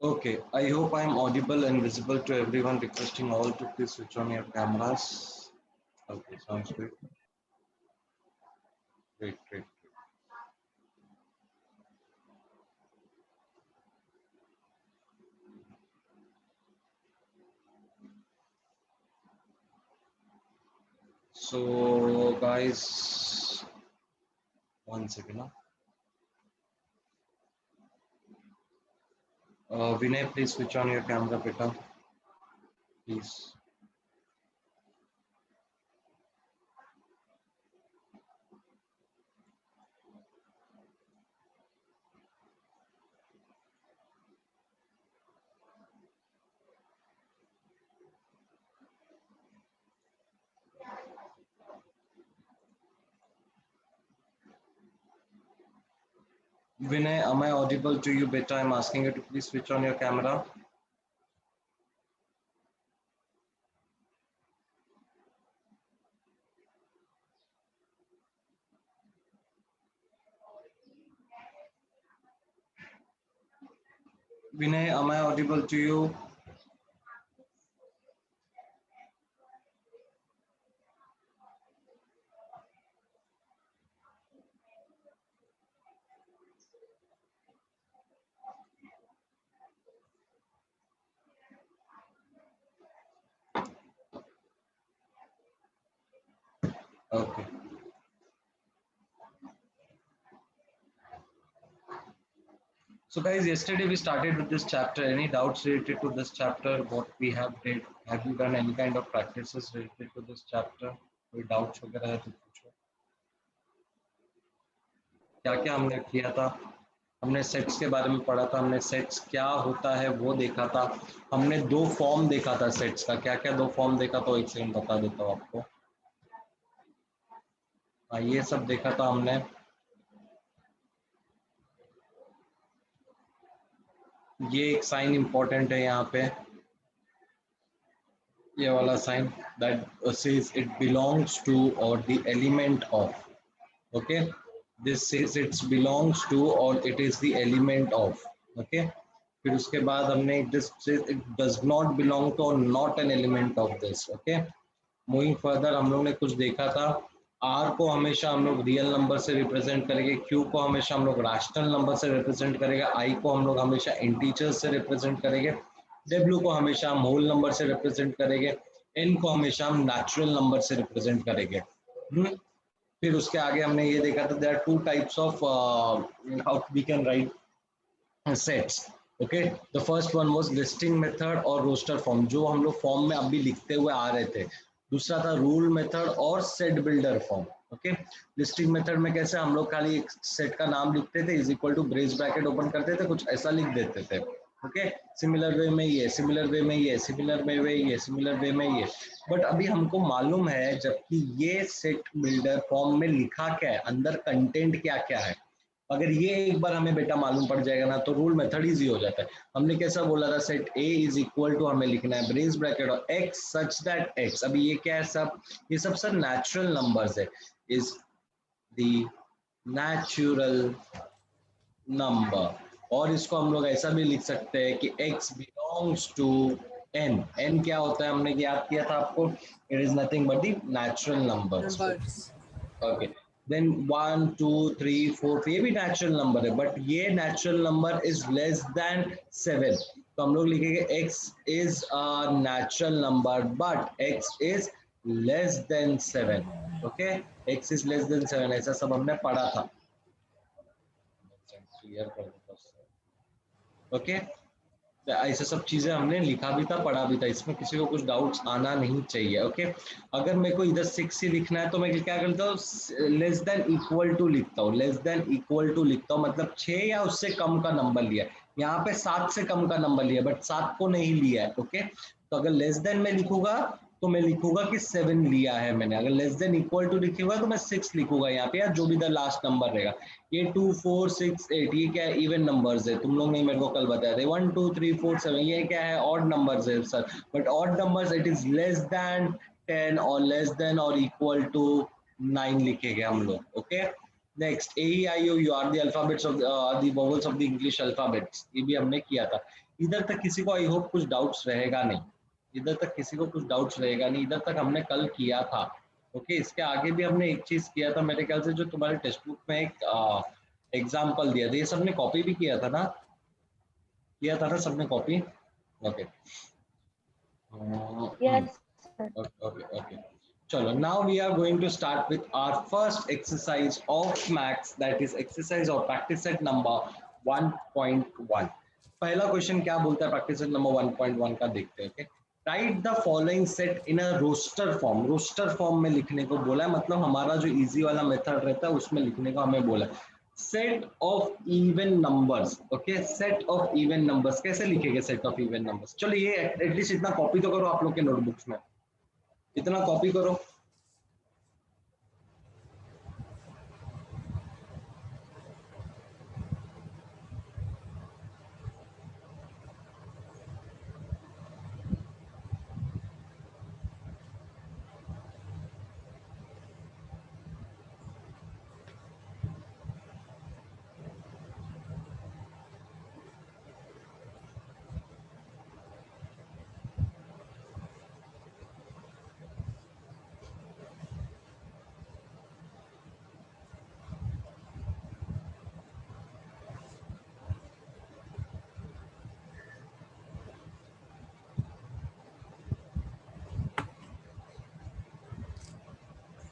Okay, I hope I am audible and visible to everyone. Requesting all to please switch on your cameras. Okay, sounds good. Great, great. So, guys, one second. Vinay, please switch on your camera, beta. Please. Vinay, am I audible to you, beta? I'm asking you to please switch on your camera. Vinay, am I audible to you? Okay. So guys, yesterday we started with this chapter. Any doubts related to this chapter? What we have did? Have you done any kind of practices related to this chapter? कोई doubts वगैरह है तो पूछो. क्या क्या हमने किया था? हमने सेट्स के बारे में पढ़ा था. हमने सेट्स क्या होता है वो देखा था. हमने दो फॉर्म देखा था सेट्स का. क्या क्या दो फॉर्म देखा था? एक सेकंड बता देता हूँ आपको. हाँ, ये सब देखा था हमने. ये एक साइन इंपॉर्टेंट है यहाँ पे. ये वाला sign that says it belongs to or the element of. Okay, this says it belongs to or it is the element of. Okay, फिर उसके बाद हमने this says it does not belong to or not an element of this. Okay, moving further हम लोग ने कुछ देखा था. आर को हमेशा हम लोग रियल नंबर से रिप्रेजेंट करेंगे. क्यू को हमेशा हम लोग रैशनल नंबर से रिप्रेजेंट करेंगे. आई को हम लोग हमेशा इंटीजर्स से रिप्रेजेंट करेंगे. डब्ल्यू को हमेशा हम होल नंबर से रिप्रेजेंट करेंगे. एन को हमेशा हम नेचुरल नंबर से रिप्रेजेंट करेंगे. फिर उसके आगे हमने ये देखा था there are two types of how we can write sets. Okay, the first one was listing method और रोस्टर फॉर्म, जो हम लोग फॉर्म में अभी लिखते हुए आ रहे थे. दूसरा था रूल मेथड और set builder form. Okay, listing method में कैसे हम लोग खाली एक सेट का नाम लिखते थे, is equal to brace bracket open करते थे, कुछ ऐसा लिख देते थे. ओके, सिमिलर वे में ये, सिमिलर वे में ये, सिमिलर वे में ये, सिमिलर वे में ये. बट अभी हमको मालूम है जबकि ये सेट बिल्डर फॉर्म में लिखा क्या है, अंदर कंटेंट क्या क्या है. अगर ये एक बार हमें बेटा मालूम पड़ जाएगा ना तो रूल मेथड इजी हो जाता है. हमने कैसा बोला था, set A is equal to हमें लिखना है ब्रेस ब्रैकेट और एक्स सच दैट एक्स. अभी ये क्या है सब, ये सब सर नेचुरल नंबर्स है. Is the natural number. और इसको हम लोग ऐसा भी लिख सकते हैं कि x belongs to n. n क्या होता है हमने याद किया था आपको, it is nothing but the natural numbers. Okay, then 1 2 3 4 ये भी नेचुरल नंबर है बट ये natural number is less than 7. तो हम लोग लिखेंगे x is a natural number but x is less than 7. Okay, x is less than 7, ऐसा सब हमने पढ़ा था. क्लियर कर देता हूं. ओके, ऐसे सब चीजें हमने लिखा भी था, पढ़ा भी था. इसमें किसी को कुछ डाउट्स आना नहीं चाहिए. ओके, अगर मेरे को इधर 6 ही लिखना है तो मैं क्या करता हूँ, लेस देन इक्वल टू लिखता हूँ. लेस देन इक्वल टू लिखता हूँ मतलब 6 या उससे कम का नंबर लिया. यहाँ पे 7 से कम का नंबर लिया बट 7 को नहीं लिया है. ओके, तो अगर लेस देन में लिखूंगा तो मैं लिखूंगा कि 7 लिया है मैंने. अगर लेस देन इक्वल टू लिखूंगा तो मैं 6 लिखूंगा यहाँ पे, या जो भी द लास्ट नंबर रहेगा. ये 2 4 6 8 ये क्या है, इवन नंबर्स है. तुम लोग ने मेरे को कल बताया था 1 2 3 4 7 ये क्या है, ऑड नंबर्स है sir. But odd numbers it is less than 10 और लेस देन और इक्वल टू 9 लिखेंगे हम लोग. Okay, next A E I O U are the alphabets of the vowels of the English alphabets, ये भी हमने किया था. इधर तक किसी को आई होप कुछ डाउट्स रहेगा नहीं, इधर तक किसी को कुछ डाउट्स रहेगा नहीं, इधर तक हमने कल किया था। ओके, इसके आगे भी हमने एक चीज किया था मेरे ख्याल से, जो तुम्हारे टेक्स्ट बुक में एक एग्जाम्पल दिया था, ये सबने कॉपी भी किया था ना, किया था ना सबने copy? Okay Yes, sir. okay, okay. Chalo, now we are going to start with our first exercise of maths, that is exercise or practice set number 1.1. पहला क्वेश्चन क्या बोलता है प्रैक्टिस सेट नंबर 1.1 का, देखते हैं। Okay, write the following set in a roster form. Roster form में लिखने को बोला है, मतलब हमारा जो इजी वाला मेथड रहता है उसमें लिखने को हमें बोला है। Set of even numbers. Okay, set of even numbers कैसे लिखेंगे? सेट ऑफ इवन नंबर्स, चलो ये एटलीस्ट इतना कॉपी तो करो आप लोग के नोटबुक्स में, इतना कॉपी करो।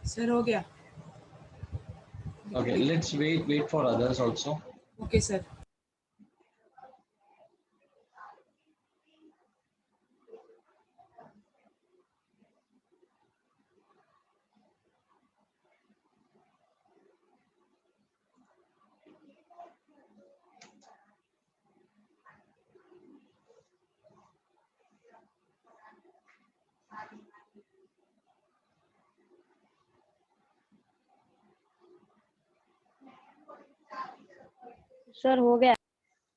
सर हो गया। Okay, let's wait for others also. Okay sir. Sir हो गया।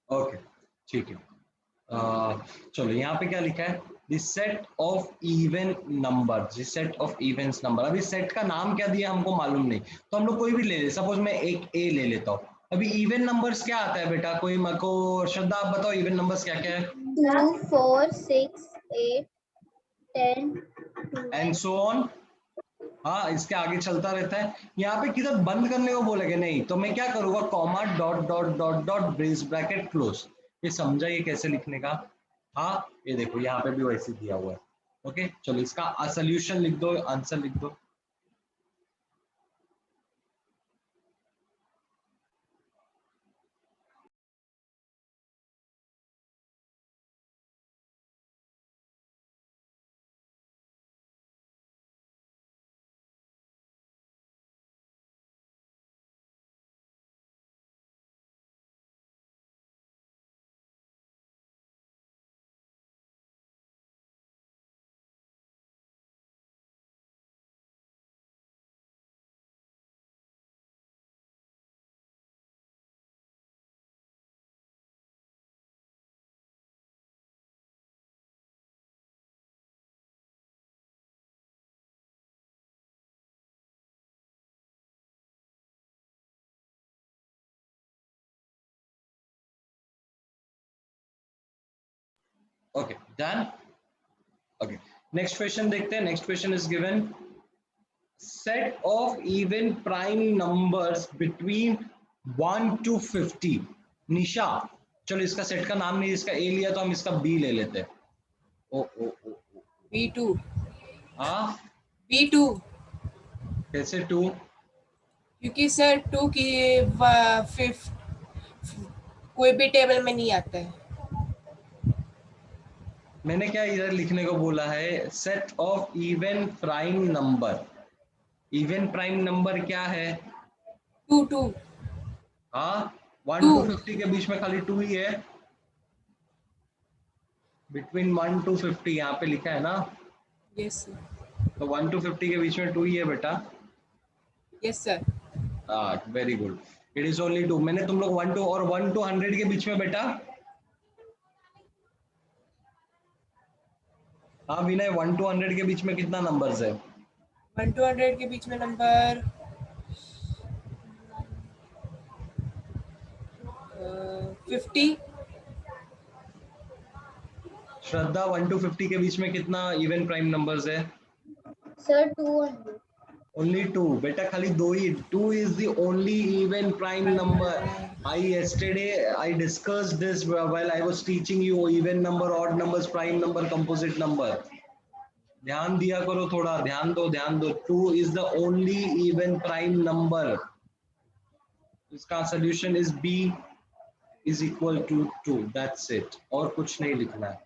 ओके, ठीक है। चलो यहाँ पे क्या लिखा है? The set of even number, the set of Evans number. अभी सेट का नाम क्या दिया हमको मालूम नहीं, तो हम लोग कोई भी ले ले। सपोज मैं एक ए ले लेता हूँ। अभी इवन नंबर्स क्या आता है बेटा? कोई मेरे को, श्रद्धा आप बताओ इवन नंबर्स क्या क्या है? 2, 4, 6, 8, 10 एंड सो ऑन। हाँ, इसके आगे चलता रहता है। यहाँ पे किधर बंद करने को बोलेगा नहीं, तो मैं क्या करूंगा? Comma dot dot dot dot brace bracket close. ये समझा ये कैसे लिखने का? हाँ, ये देखो यहाँ पे भी वैसे दिया हुआ है। ओके, चलो इसका सोल्यूशन लिख दो, आंसर लिख दो। Okay, done. Okay, next question देखते हैं। Next question is given set of even prime numbers between 1 to 50। निशा, चलो इसका सेट का नाम नहीं, इसका ए लिया तो हम इसका बी ले लेते हैं। ओ ओ ओ ओ, B2। हाँ, B2 कैसे 2? क्योंकि सर 2 की 5 कोई भी टेबल में नहीं आता है। मैंने क्या इधर लिखने को बोला है? Set of even prime number. Even prime number क्या है? 2 2 हाँ, 1 to 2 50 के बीच में खाली 2 ही है। बिटवीन 1 to 50 यहाँ पे लिखा है ना, यस सर। तो 1 to 50 के बीच में 2 ही है बेटा। Yes sir. हाँ, very good, it is only 2। मैंने तुम लोग 1 to और 1 to 100 के बीच में बेटा, हाँ विनय, 1 to 100 के बीच में कितना नंबर्स है? 1 to 100 के बीच में नंबर 50। श्रद्धा 1 to 50 के बीच में कितना इवन प्राइम नंबर्स है? Sir, 2 only. Only 2. बेटा खाली 2 ही. 2 is the only even prime number. I discussed this while I was teaching you even number, odd numbers, prime number, composite number. ध्यान दिया करो थोड़ा, ध्यान दो. 2 is the only even prime number. इसका solution is B is equal to 2. That's it. और कुछ नहीं लिखना है.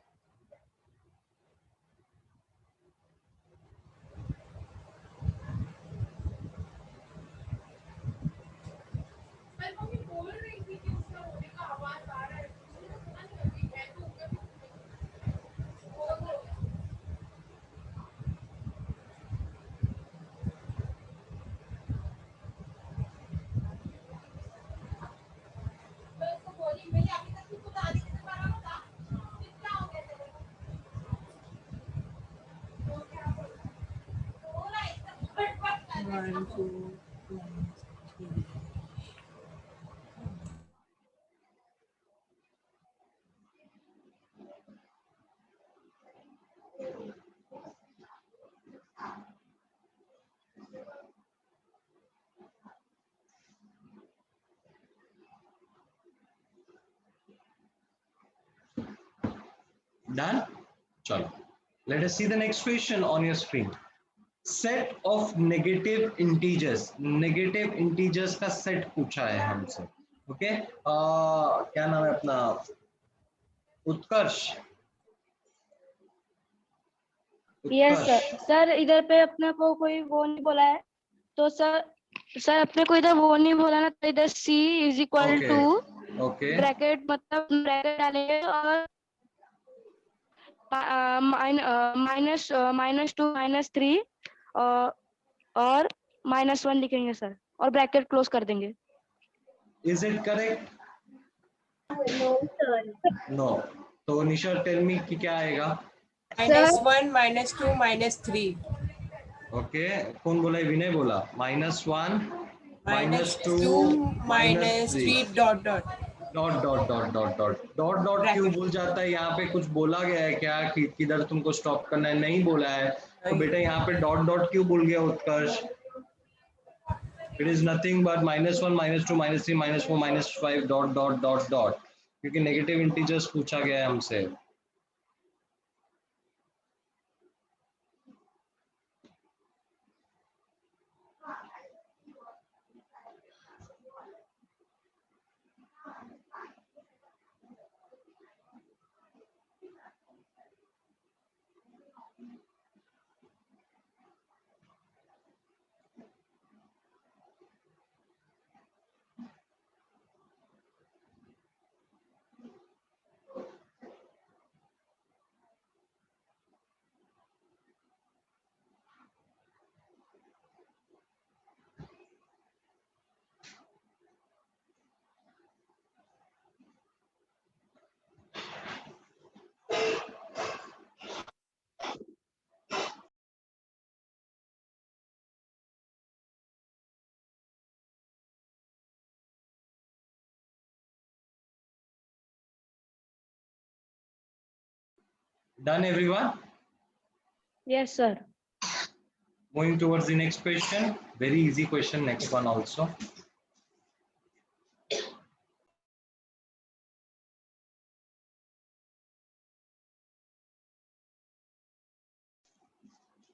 One, two, three. Done? Chalo. Let us see the next question on your screen. Set of negative integers. Negative integers का set पूछा है हमसे. Okay? क्या नाम है अपना? उत्कर्ष. Yes sir. सर इधर पे अपने को कोई वो नहीं बोला है, तो सर अपने को इधर वो नहीं बोला ना, तो इधर C is equal Okay. To Okay. Bracket, मतलब ब्रैकेट डालेंगे और -2 -3 और -1 लिखेंगे सर, और ब्रैकेट क्लोज कर देंगे. Is it correct? No, sir. No. तो निशा tell me कि क्या आएगा? -1, -2, -3. Okay. कौन बोला है? विनय बोला. -1, -2, -3 डॉट डॉट. डॉट क्यों भूल जाता है? यहाँ पे कुछ बोला गया है क्या कि किधर तुमको स्टॉप करना है? नहीं बोला है. तो बेटा यहाँ पे डॉट क्यों भूल गया Utkarsh? It is nothing but -1, -2, -3, -4, -5 dot, क्योंकि नेगेटिव इंटीजर्स पूछा गया है हमसे. Done everyone? Yes sir. Moving towards the next question. Very easy question, next one also.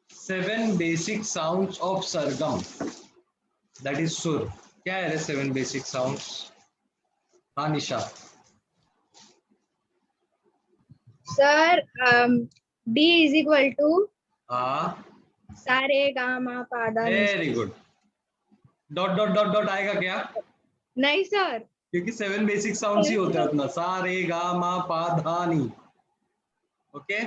Seven basic sounds of sargam. That is sur. क्या है 7 basic sounds? हाँ निशा. Sir, D is equal to हाँ. sa re ga ma pa da ni. Very good. Dot आएगा क्या? नहीं sir. क्योंकि 7 basic sounds ही होते हैं उतना. सा रे गा मा पा धा नी. ओके.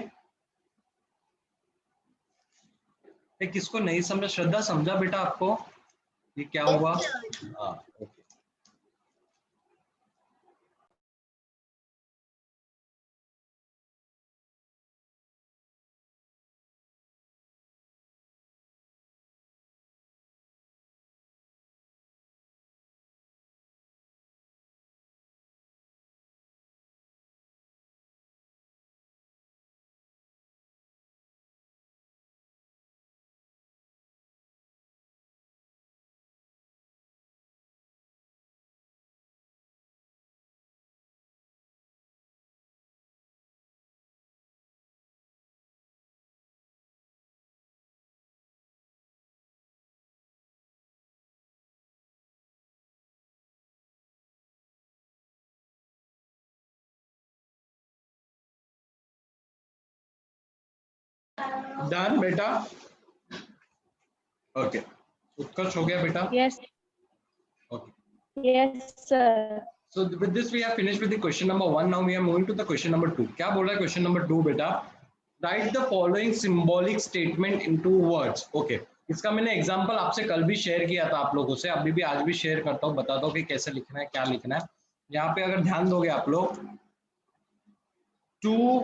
किसको नहीं समझा? श्रद्धा समझा बेटा आपको ये क्या हुआ? हाँ. ओके. डन बेटा. ओके, उत्कर्ष हो गया बेटा. Yes, okay. yes, sir. So with this we have finished with the question number 1. Now we are moving to the question number 2. क्या बोल रहा है question number 2 बेटा? Write the following symbolic statement into words. Okay. इसका मैंने example आपसे कल भी शेयर किया था आप लोगों से, अभी भी आज भी शेयर करता हूँ, बता दो कि कैसे लिखना है, क्या लिखना है. यहाँ पे अगर ध्यान दोगे आप लोग, 2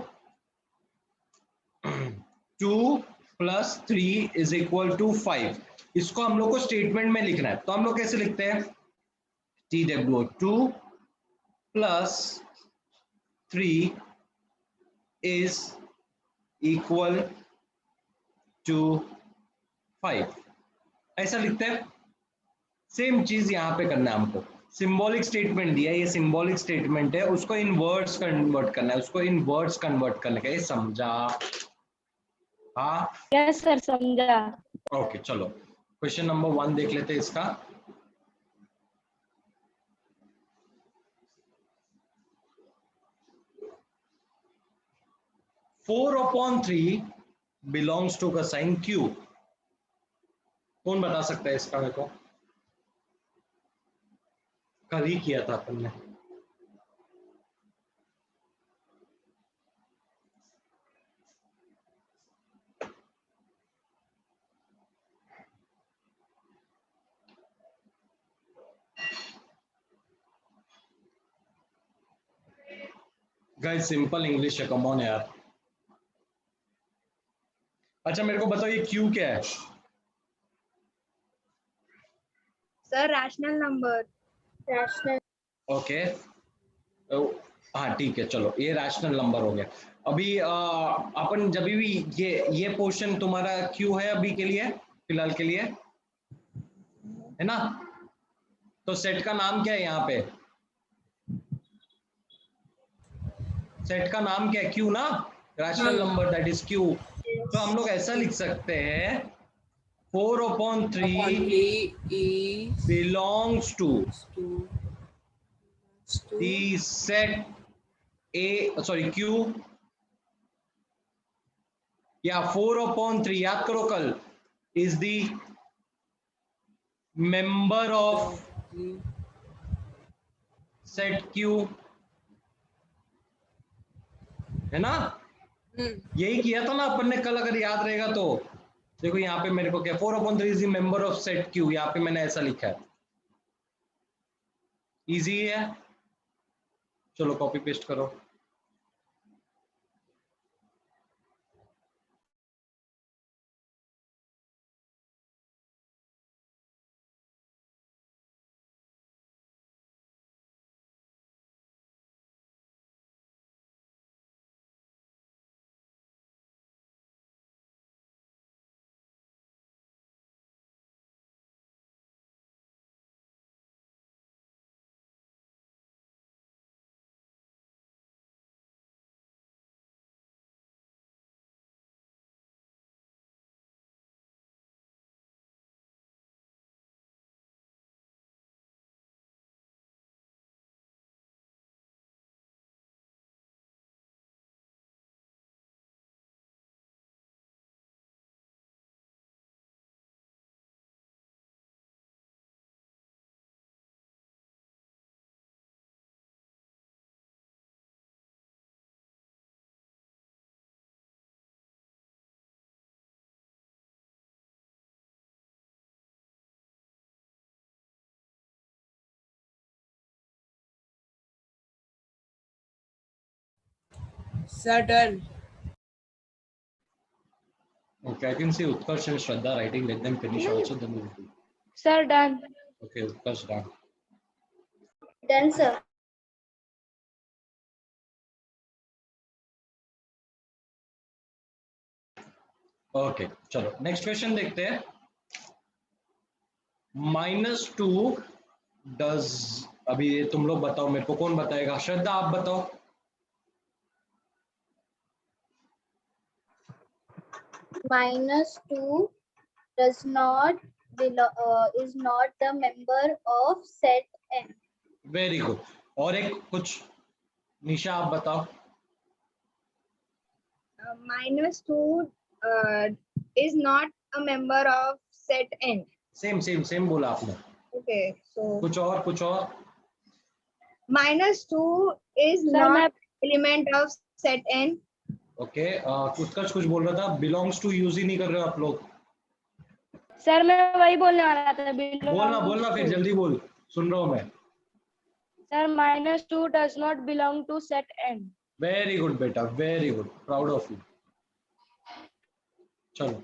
+ 3 = 5. इसको हम लोग को स्टेटमेंट में लिखना है, तो हम लोग कैसे लिखते हैं? TWO 2 + 3 = 5. ऐसा लिखते हैं. सेम चीज यहाँ पे करना है हमको. सिंबॉलिक स्टेटमेंट दिया, ये सिंबॉलिक स्टेटमेंट है, उसको इन वर्ड्स कन्वर्ट करना है, उसको इन वर्ड्स कन्वर्ट करने का. ये समझा? हाँ. Yes, sir. समझा. ओके, चलो क्वेश्चन नंबर 1 देख लेते हैं इसका. फोर अपॉन 3 बिलोंग्स टू का साइन Q. कौन बता सकता है इसका? मेरे को कल ही किया था अपन ने. गाइस सिंपल इंग्लिश है, कम ऑन यार. अच्छा मेरे को बताओ ये Q क्या है? Sir rational number. Rational. Okay, हाँ ठीक है, चलो ये रैशनल नंबर हो गया. अभी अपन जब भी ये पोर्शन तुम्हारा Q है अभी के लिए, फिलहाल के लिए, है ना? तो सेट का नाम क्या है यहाँ पे? सेट का नाम क्या है? Q ना, rational number that is Q. तो हम लोग ऐसा लिख सकते हैं 4/3 belongs to the set Q. या 4/3 याद करो कल, is the member of set Q, है ना? यही किया था ना अपन ने कल, अगर याद रहेगा तो. देखो यहाँ पे मेरे को क्या, 4/3 is the member of set Q. यहाँ पे मैंने ऐसा लिखा है. इजी है, चलो कॉपी पेस्ट करो. Sir, done. Okay, I can see Utkarsh and Shraddha writing. Let them finish also, then we'll do. Sir, done. Okay, Utkarsh done. Done, sir. Okay चलो नेक्स्ट क्वेश्चन देखते हैं. -2 डज, अभी ये तुम लोग बताओ, मेरे को कौन बताएगा? श्रद्धा आप बताओ. -2 does not is not the member of set M. Very good. और एक कुछ निशा आप बताओ. -2 is not a member of set N. Same बोला आपने. Okay, so कुछ और. -2 is Sir, not मैं element of set N. Okay, Utkarsh कुछ बोल रहा था. बिलोंग्स टू यूज ही नहीं कर रहे हो आप लोग. सर मैं वही बोलने वाला था. belongs बोलना फिर to. जल्दी बोल, सुन रहा हूँ मैं. Sir, -2 does not belong to set N. Very good बेटा, very good, proud of you. चलो.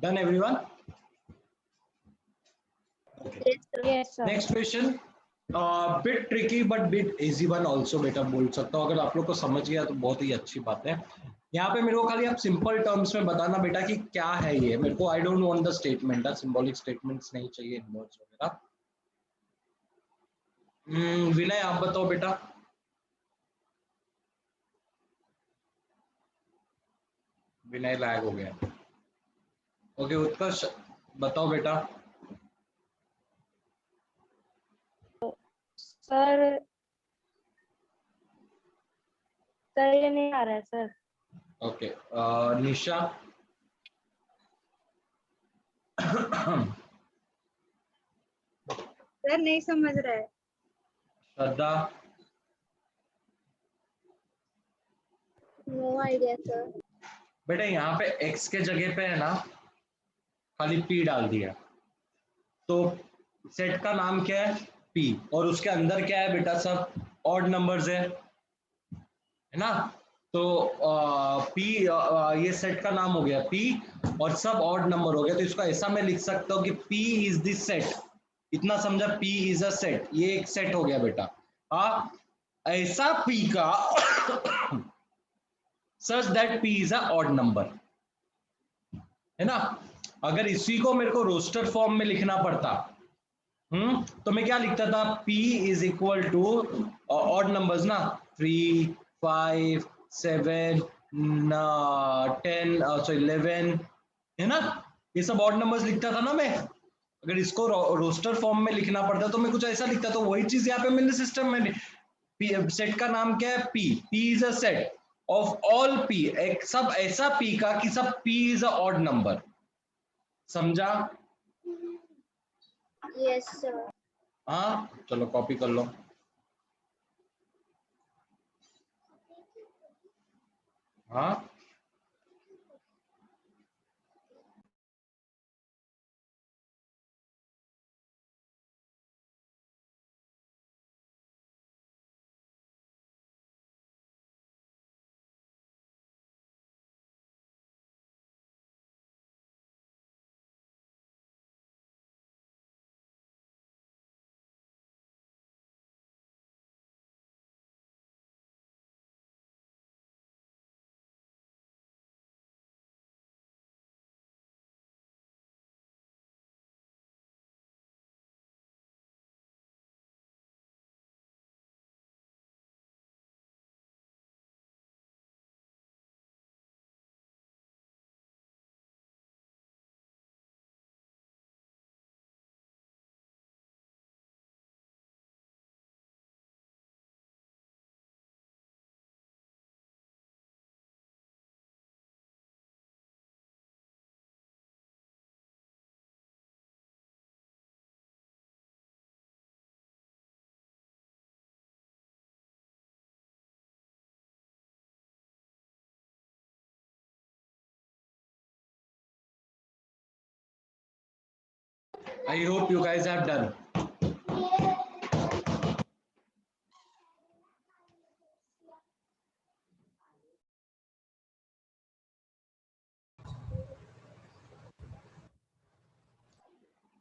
Done everyone? Okay. Yes sir. Next question, bit tricky but bit easy one also बेटा बोल सकता हूँ. अगर आप लोग को समझ गया तो बहुत ही अच्छी बात है. यहाँ पे मेरे को खाली आप सिंपल टर्म्स में बताना बेटा कि क्या है ये. मेरे को I don't want the statement, symbolic statements नहीं चाहिए, इन्वर्स वगैरह. विनय आप बताओ बेटा. विनय लैग हो गया. ओके, उत्कर्ष बताओ बेटा. सर ये नहीं आ रहा है सर. ओके, निशा. सर नहीं समझ रहा है. श्रद्धा. No idea, sir. बेटा यहाँ पे x के जगह पे है ना खाली p डाल दिया, तो सेट का नाम क्या है? p. और उसके अंदर क्या है बेटा? सब ऑड नंबर्स है ना. तो p, ये सेट का नाम हो गया p और सब ऑड नंबर हो गया. तो इसको ऐसा मैं लिख सकता हूँ कि p इज दिस सेट. इतना समझा? p is a set. ये एक सेट हो गया बेटा. हाँ, ऐसा p का such that p is a odd number, है ना. अगर इसी को मेरे को रोस्टर फॉर्म में लिखना पड़ता, तो मैं क्या लिखता था? p is equal to odd numbers ना, 3, 5, 7, 10, सॉरी 11, है ना. ये सब ऑड नंबर्स लिखता था ना मैं. अगर इसको रोस्टर फॉर्म में लिखना पड़ता तो मैं कुछ ऐसा लिखता. तो वही चीज यहाँ पे मैंने सिस्टम में, सेट का नाम क्या है? p. p is a set of all p, एक सब ऐसा p का कि सब p is a odd number. समझा? Yes, sir. हाँ, चलो कॉपी कर लो. हाँ, I hope you guys have done.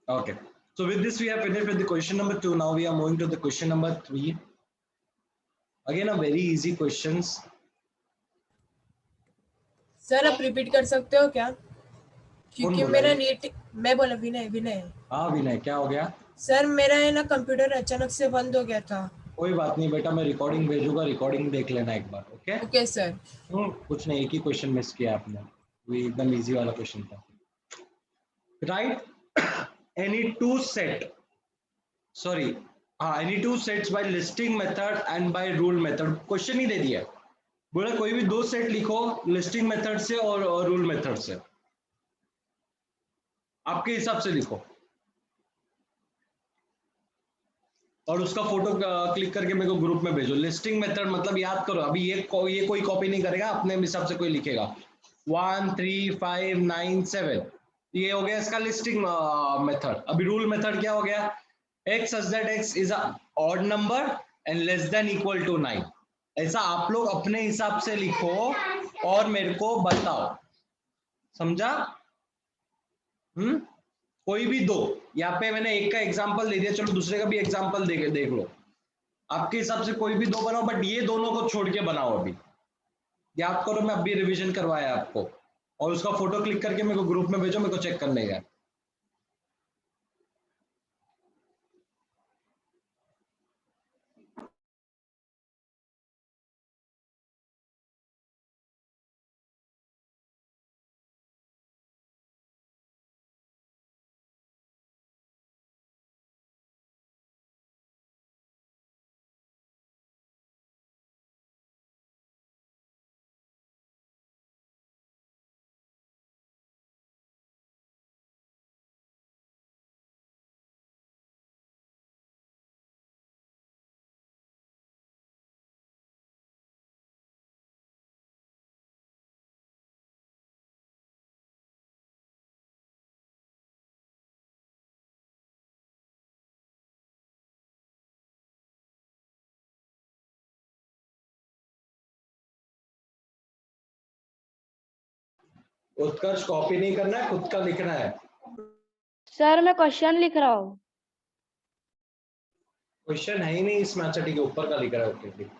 Okay. So with this, we have finished with the question number 2. Now we are moving to the question number 3. Again, a very easy questions. Sir आप repeat कर सकते हो क्या? क्योंकि बोला मेरा ये? NEET, मैं बोला विनय विनय हाँ विनय, क्या हो गया? सर मेरा है ना कंप्यूटर अचानक से बंद हो गया था। कोई बात नहीं बेटा, मैं रिकॉर्डिंग भेजूंगा, रिकॉर्डिंग देख लेना एक बार। ओके? Okay sir. कुछ नहीं, एक ही क्वेश्चन मिस किया आपने, वो एकदम इजी वाला क्वेश्चन था। Write any two set, sorry हाँ, any two sets by listing method and by rule method. Question ही दे दिया, बोला कोई भी दो सेट लिखो लिस्टिंग मेथड से और रूल मेथड से, आपके हिसाब से लिखो और उसका फोटो क्लिक करके मेरे को ग्रुप में भेजो। लिस्टिंग मेथड मतलब याद करो, अभी ये कोई कॉपी नहीं करेगा, अपने हिसाब से कोई लिखेगा 1 3 5 9 7, ये हो गया इसका लिस्टिंग मेथड। अभी रूल मेथड क्या हो गया? x such that x is a odd number and less than equal to 9। ऐसा आप लोग अपने हिसाब से लिखो और मेरे को बताओ, समझा? कोई भी दो, यहाँ पे मैंने एक का एग्जांपल दे दिया, चलो दूसरे का भी एग्जांपल देख लो, आपके हिसाब से कोई भी दो बनाओ, बट ये दोनों को छोड़ के बनाओ। अभी याद करो, मैं अभी रिवीजन करवाया आपको, और उसका फोटो क्लिक करके मेरे को ग्रुप में भेजो, मेरे को चेक करने का। उत्कर्ष, कॉपी नहीं करना है, खुद का लिखना है। सर मैं क्वेश्चन लिख रहा हूँ। क्वेश्चन है ही नहीं इसमें। अच्छा ठीक है, ऊपर का लिख रहा है। ओके ठीक।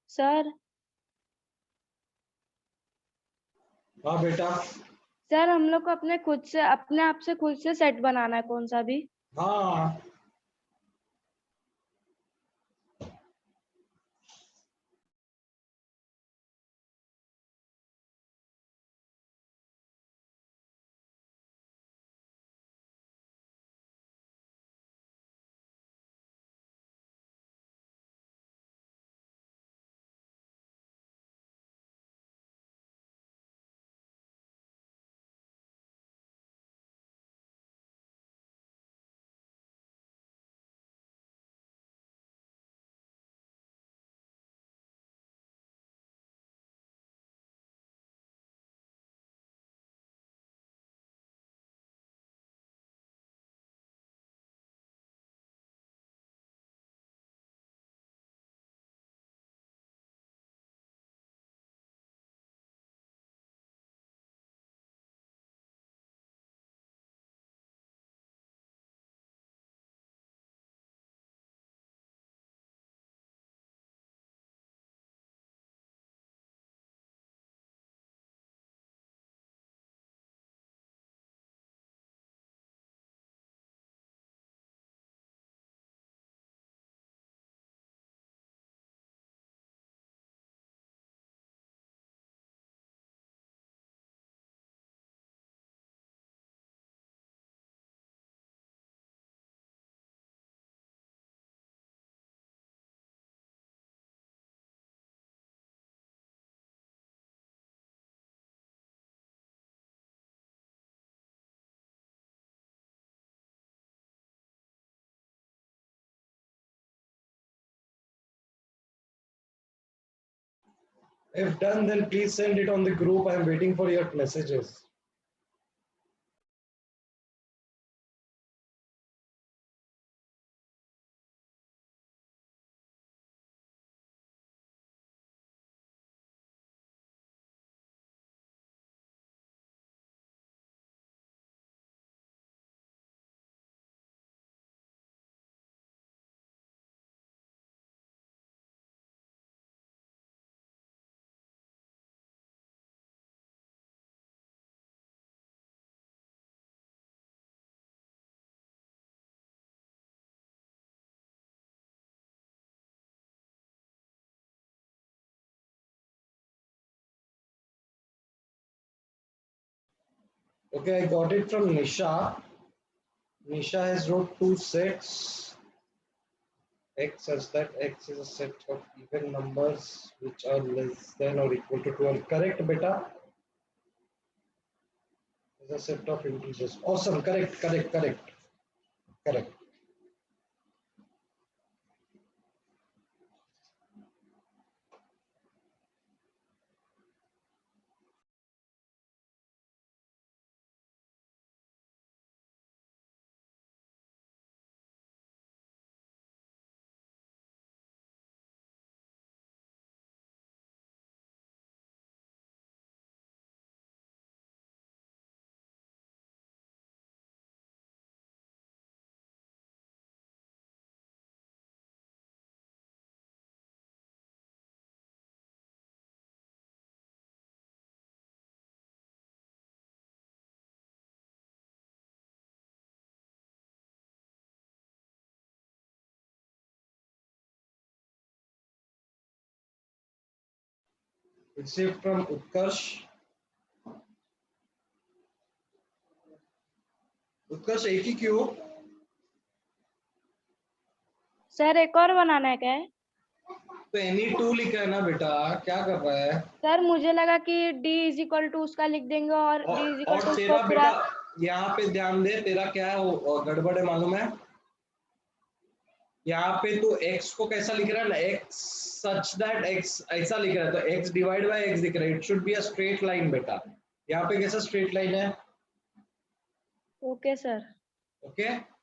सर हाँ बेटा। सर हम लोग को अपने आप से खुद से सेट बनाना है कौन सा भी। हाँ If done, then please send it on the group. I am waiting for your messages. Okay, I got it from Nisha. Nisha has wrote 2 sets. X such that X is a set of even numbers which are less than or equal to 12. Correct, beta? Is a set of integers. Awesome. Correct. Correct. Received from Utkarsh. उत्कर्ष एक ही क्यों? Sir एक और बनाना है क्या है? तो any two लिखा है ना बेटा, क्या कर रहा है? सर मुझे लगा कि d इज इक्वल टू उसका लिख देंगे और d इज इक्वल टू तेरा उसको बेटा पूरा। यहाँ पे ध्यान दे, तेरा क्या है वो गड़बड़ है मालूम है? यहाँ पे तो x को कैसा लिख रहा है ना, x सच दैट x ऐसा लिख रहा है, तो x डिवाइड बाय x दिख रहा है, it should be a straight line बेटा। यहाँ पे कैसा स्ट्रेट लाइन है? Okay sir. Okay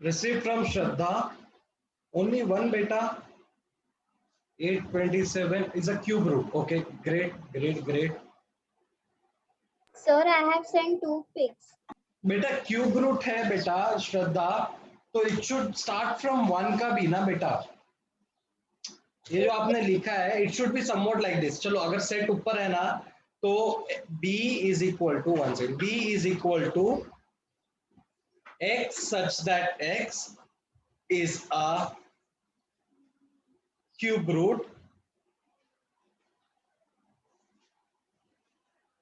received from Shraddha, only one beta. 827 is a cube root. Okay, great. Sir, I have sent 2 pics. बेटा cube root है बेटा श्रद्धा, तो इट शुड स्टार्ट फ्रॉम 1 का भी ना बेटा। ये जो आपने लिखा है it should be somewhat like this. चलो अगर सेट ऊपर है ना तो b is equal to 1 second, b is equal to x such that x is a cube root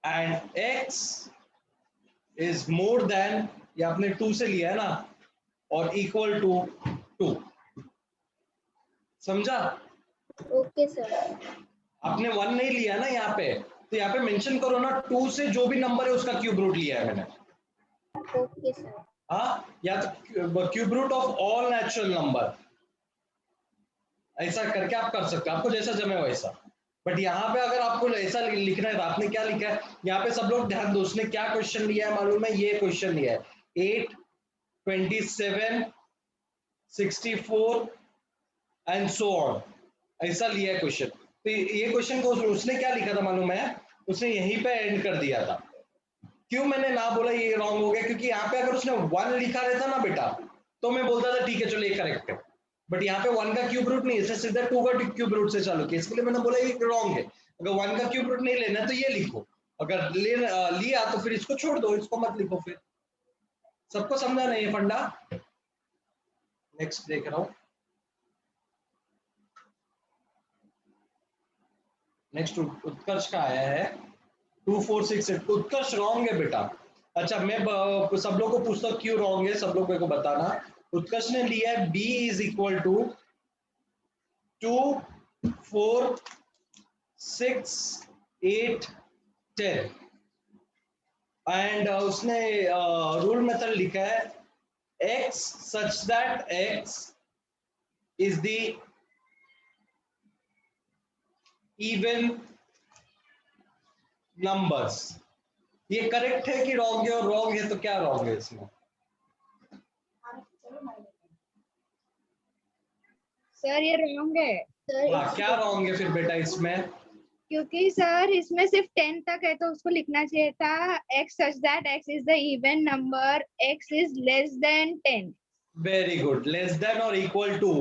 and x is more than, ये आपने 2 से लिया है ना, और equal to 2. समझा? Okay, sir. आपने 1 नहीं लिया ना यहाँ पे, तो यहाँ पे मेंशन करो ना 2 से जो भी नंबर है उसका क्यूब रूट लिया है मैंने. Okay, sir. हाँ, या तो cube root of all natural number, ऐसा करके आप कर सकते हो, आपको जैसा जमे वैसा. बट यहाँ पे अगर आपको ऐसा लिखना है तो आपने क्या लिखा है यहाँ पे, सब लोग ध्यान दो, उसने क्या क्वेश्चन लिया है मालूम है? ये क्वेश्चन लिया है 8, 27, 64 एंड सो ऑन, ऐसा लिया है क्वेश्चन. तो ये क्वेश्चन को उसने क्या लिखा था मालूम है? उसने यहीं पे एंड कर दिया था. क्यों मैंने ना बोला ये रॉन्ग हो गया? क्योंकि यहाँ पे अगर उसने 1 लिखा रहता ना बेटा, तो मैं बोलता था ठीक है चलो ये करेक्ट है. बट यहाँ पे 1 का क्यूब रूट नहीं है, सीधा 2 का क्यूब रूट से चालू किया, इसके लिए मैंने बोला ये रॉन्ग है. अगर 1 का क्यूब रूट नहीं लेना तो ये लिखो, अगर लिया तो फिर इसको छोड़ दो, इसको मत लिखो. फिर सबको समझा नहीं ये फंडा? नेक्स्ट देख रहा हूँ. नेक्स्ट उत्कर्ष का आया है 2468. उत्कर्ष रॉन्ग है बेटा. अच्छा, मैं सब लोग को पूछता हूँ क्यों रॉन्ग है, सब लोग मेरे को बताना. उत्कर्ष ने लिया है b is equal to 2, 4, 6, 8, 10 and उसने रूल मेथड लिखा है x such that x is the even numbers. ये करेक्ट है कि रॉन्ग है? और रॉन्ग है तो क्या रॉन्ग है इसमें? सर ये रॉन्ग है, हाँ, क्या रॉन्ग है फिर बेटा इसमें? क्योंकि सर इसमें सिर्फ 10 तक है तो उसको लिखना चाहिए था x such that x is the even number, x is less than 10. Very good. Less than और इक्वल टू.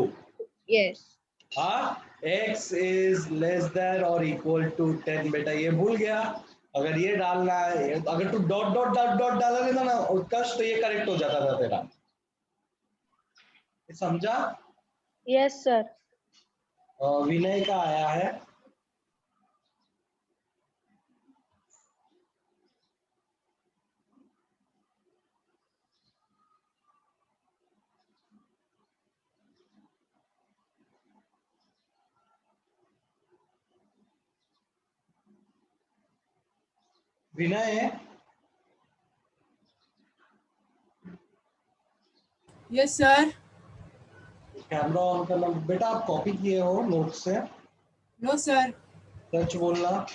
Yes. हाँ, x is less than और equal to 10. बेटा ये भूल गया. अगर ये डालना है, अगर तू डॉट डॉट डॉट डॉट डाला लेता ना उत्कर्ष, तो ये करेक्ट हो जाता था तेरा. समझा? Yes sir. विनय का आया है Vinay. Yes sir. Camera on करना बेटा. आप कॉपी किए हो नोट से? No sir. सच बोलना.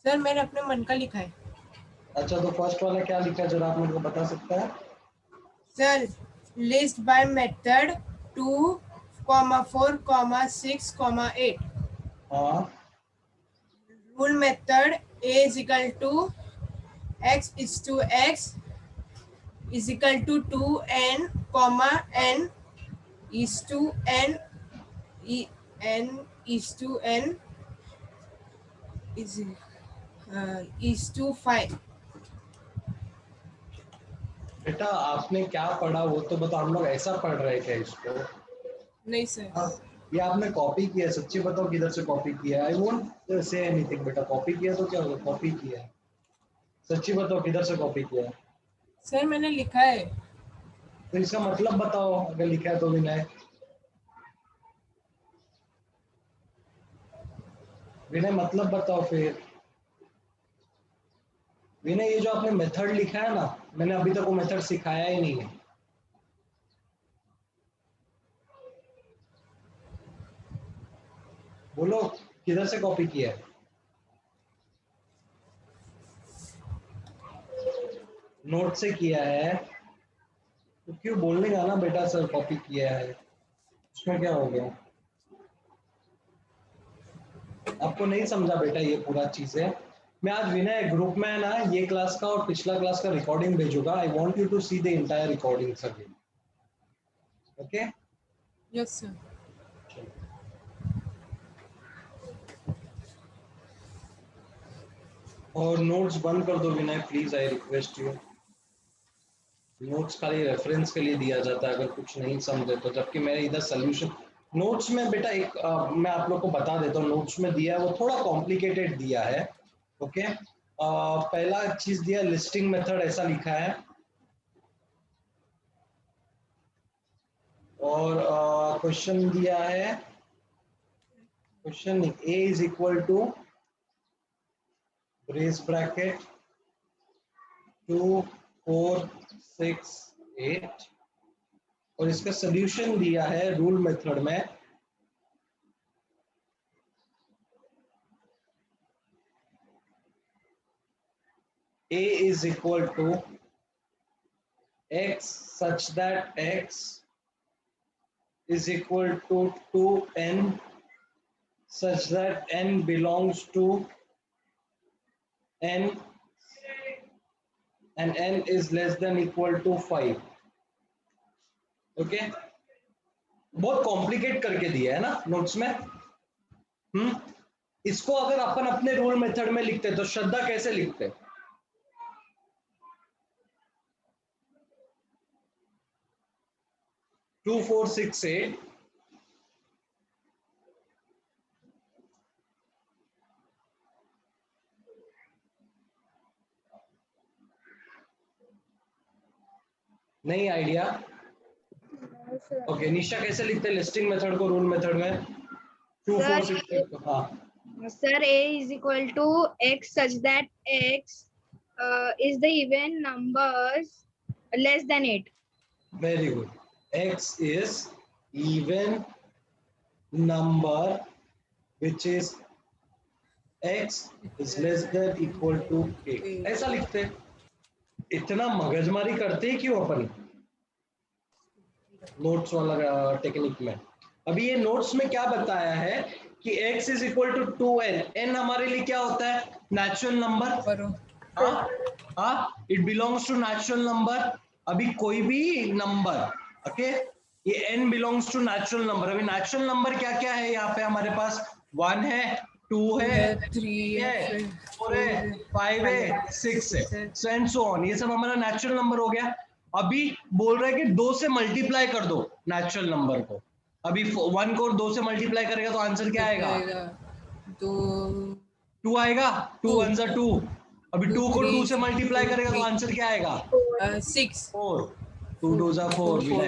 सर मैंने अपने मन का लिखा है. अच्छा, तो फर्स्ट वाला क्या लिखा है जरा आप मेरे को बता सकता है? Sir list by method 2, 4, 6, 8. हाँ, Rule method a is equal to x is to x is equal to 2n, comma n is to n, n is to n is to 5. बेटा आपने क्या पढ़ा वो तो बताओ. हम लोग ऐसा पढ़ रहे थे इसको? नहीं सर. हाँ, ये आपने कॉपी किया है. सच्ची बताओ किधर से कॉपी किया है? आई वोंट से एनीथिंग बेटा. कॉपी किया तो क्या होगा? कॉपी किया है. सच्ची बताओ किधर से कॉपी किया है? सर मैंने लिखा है. तो इसका मतलब बताओ अगर लिखा है तो. विनय, विनय मतलब बताओ फिर. विनय, ये जो आपने मेथड लिखा है ना, मैंने अभी तक वो मेथड सिखाया ही नहीं है. बोलो किधर से कॉपी किया है? नोट से किया है तो क्यों बोलने का ना बेटा सर कॉपी किया है. उसमें क्या हो गया? आपको नहीं समझा बेटा ये पूरा चीज है. मैं आज विनय ग्रुप में है ना ये क्लास का और पिछला क्लास का रिकॉर्डिंग भेजूंगा. I want you to see the entire recording again. Okay? Yes sir. और नोट्स बंद कर दो Vinay please, I request you. Notes खाली रेफरेंस के लिए दिया जाता है अगर कुछ नहीं समझे तो, जबकि मैं इधर सोल्यूशन नोट्स में बेटा एक मैं आप लोग को बता देता हूँ, नोट्स में दिया है वो थोड़ा कॉम्प्लिकेटेड दिया है। ओके, पहला चीज दिया लिस्टिंग मेथड, ऐसा लिखा है, और क्वेश्चन दिया है, question A is equal to brace bracket 2 4 6 8, और इसका सोल्यूशन दिया है रूल मेथड में a is equal to x such that x is equal to 2n such that n belongs to n and n is less than equal to 5। Okay, बहुत complicate करके दिया है ना नोट्स में। इसको अगर अपन अपने रूल मेथड में लिखते तो श्रद्धा कैसे लिखते? टू 4 6 8 नहीं आइडिया? ओके, निशा कैसे लिखते लिस्टिंग मेथड को रूल मेथड में? 2 4 6 8 को। हाँ sir a is equal to x such that x is the even numbers less than 8. very good, x is even number which is x is less than equal to 8, ऐसा लिखते हैं। इतना मगजमारी करते हैं क्यों अपन नोट्स वाला टेक्निक में? अभी ये नोट्स में क्या बताया है कि x is equal to 2n, n हमारे लिए क्या होता है? Natural number. It belongs to natural number. अभी कोई भी नंबर, ओके, ये n belongs to natural number. अभी नेचुरल नंबर क्या क्या है यहाँ पे हमारे पास? 1 है, 2 है, 3 है, 4 है, 5 है, 6 है, सो एंड सो ऑन। ये सब हमारा नेचुरल नंबर हो गया। अभी बोल रहा है कि 2 से मल्टीप्लाई कर दो नेचुरल नंबर को। अभी 1 को 2 से मल्टीप्लाई करेगा तो आंसर क्या आएगा? 2 आएगा। 2 1 जा 2। अभी 2 को 2 से मल्टीप्लाई करेगा तो आंसर क्या आएगा? 6 4। 2 2 जा 4 मिला।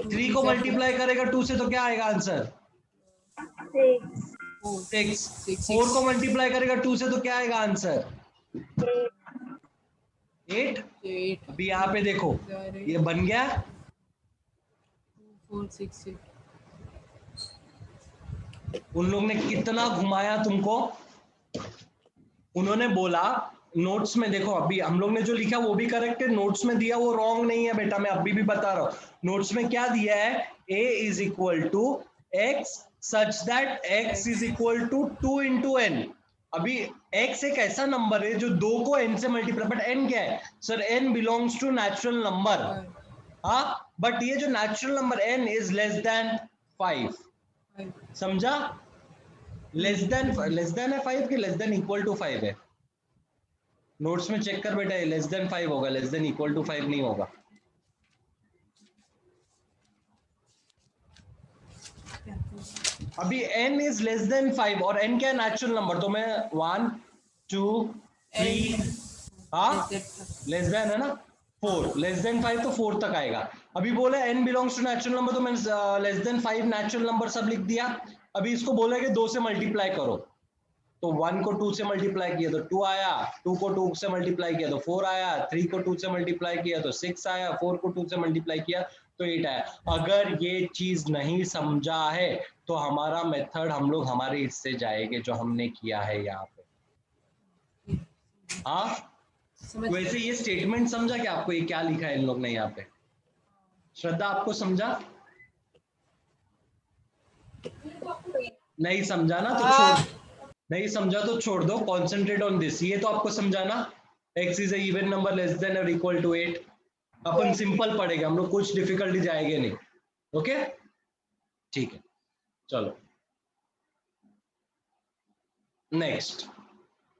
3 को मल्टीप्लाई करेगा 2 से तो क्या आएगा आंसर? 6। 4 को मल्टीप्लाई करेगा 2 से तो क्या आएगा आंसर? 8। अभी यहाँ पे देखो ये बन गया 4 6 8। उन लोग ने कितना घुमाया तुमको। उन्होंने बोला नोट्स में देखो, अभी हम लोग ने जो लिखा वो भी करेक्ट है, नोट्स में दिया वो रॉन्ग नहीं है बेटा, मैं अभी भी बता रहा हूँ। नोट्स में क्या दिया है? a is equal to x such that x is equal to 2 into n। अभी x एक ऐसा नंबर है जो 2 को n से मल्टीप्लाई, बट n क्या है sir? n belongs to natural number. हाँ, बट ये जो natural number n is less than 5, समझा? लेस देन है 5 की लेस देन इक्वल टू 5 है? नोट्स में चेक कर बेटा, लेस देन 5 होगा, लेस देन इक्वल टू 5 नहीं होगा। अभी n इज लेस देन 5 और n क्या है? Natural number. तो मैं 1 2 3 हाँ लेस देन है ना 4, लेस देन 5 तो 4 तक आएगा। अभी बोला n belongs to natural number तो मैंने लेस देन 5 नेचुरल नंबर सब लिख दिया। अभी इसको बोला कि 2 से मल्टीप्लाई करो, तो 1 को 2 से मल्टीप्लाई किया तो 2 आया, 2 को 2 से मल्टीप्लाई किया तो 4 आया, 3 को 2 से मल्टीप्लाई किया तो 6 आया, 4 को 2 से मल्टीप्लाई किया तो 8 आया। अगर ये चीज नहीं समझा है तो हमारा मेथड हम लोग हमारे इससे जाएंगे जो हमने किया है यहाँ पे। हाँ, वैसे ये स्टेटमेंट समझा कि आपको ये क्या लिखा है इन लोग ने यहाँ पे? श्रद्धा आपको समझा? नहीं समझा ना तो छोड़, नहीं समझा तो छोड़ दो, कॉन्सेंट्रेट ऑन दिस। ये तो आपको समझाना x is a even number less than और इक्वल टू 8। अपन सिंपल पढ़ेगा, हम लोग कुछ डिफिकल्टी जाएंगे नहीं। ओके ठीक है, चलो next.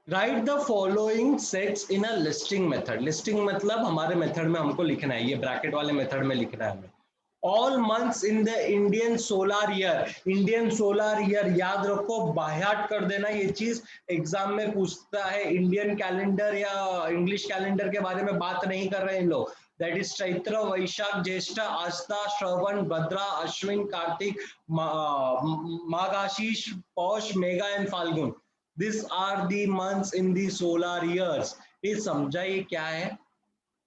Right the following sets in a listing method. Listing मतलब हमारे मेथड में हमको लिखना है, ये ब्रैकेट वाले मेथड में लिखना है हमें। All months in the Indian solar year. Indian solar year याद रखो, बाहर कर देना ये चीज, एग्जाम में पूछता है। इंडियन कैलेंडर या इंग्लिश कैलेंडर के बारे में बात नहीं कर रहे हैं इन लोग। That is Chaitra, Vaishakh, Jyeshtha, Ashadha, Shravan, Bhadra, Ashwin, Kartik, Margashirsha, Paush, Magh and Phalgun. This are the months in the solar years. ये समझा ये क्या है?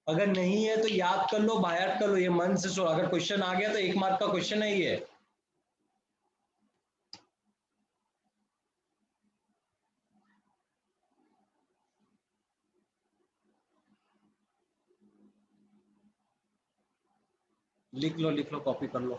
अगर नहीं है तो याद कर लो, बाहर कर लो। ये मन से सोलह, अगर क्वेश्चन आ गया तो 1 मार्क का क्वेश्चन है ये। लिख लो, कॉपी कर लो।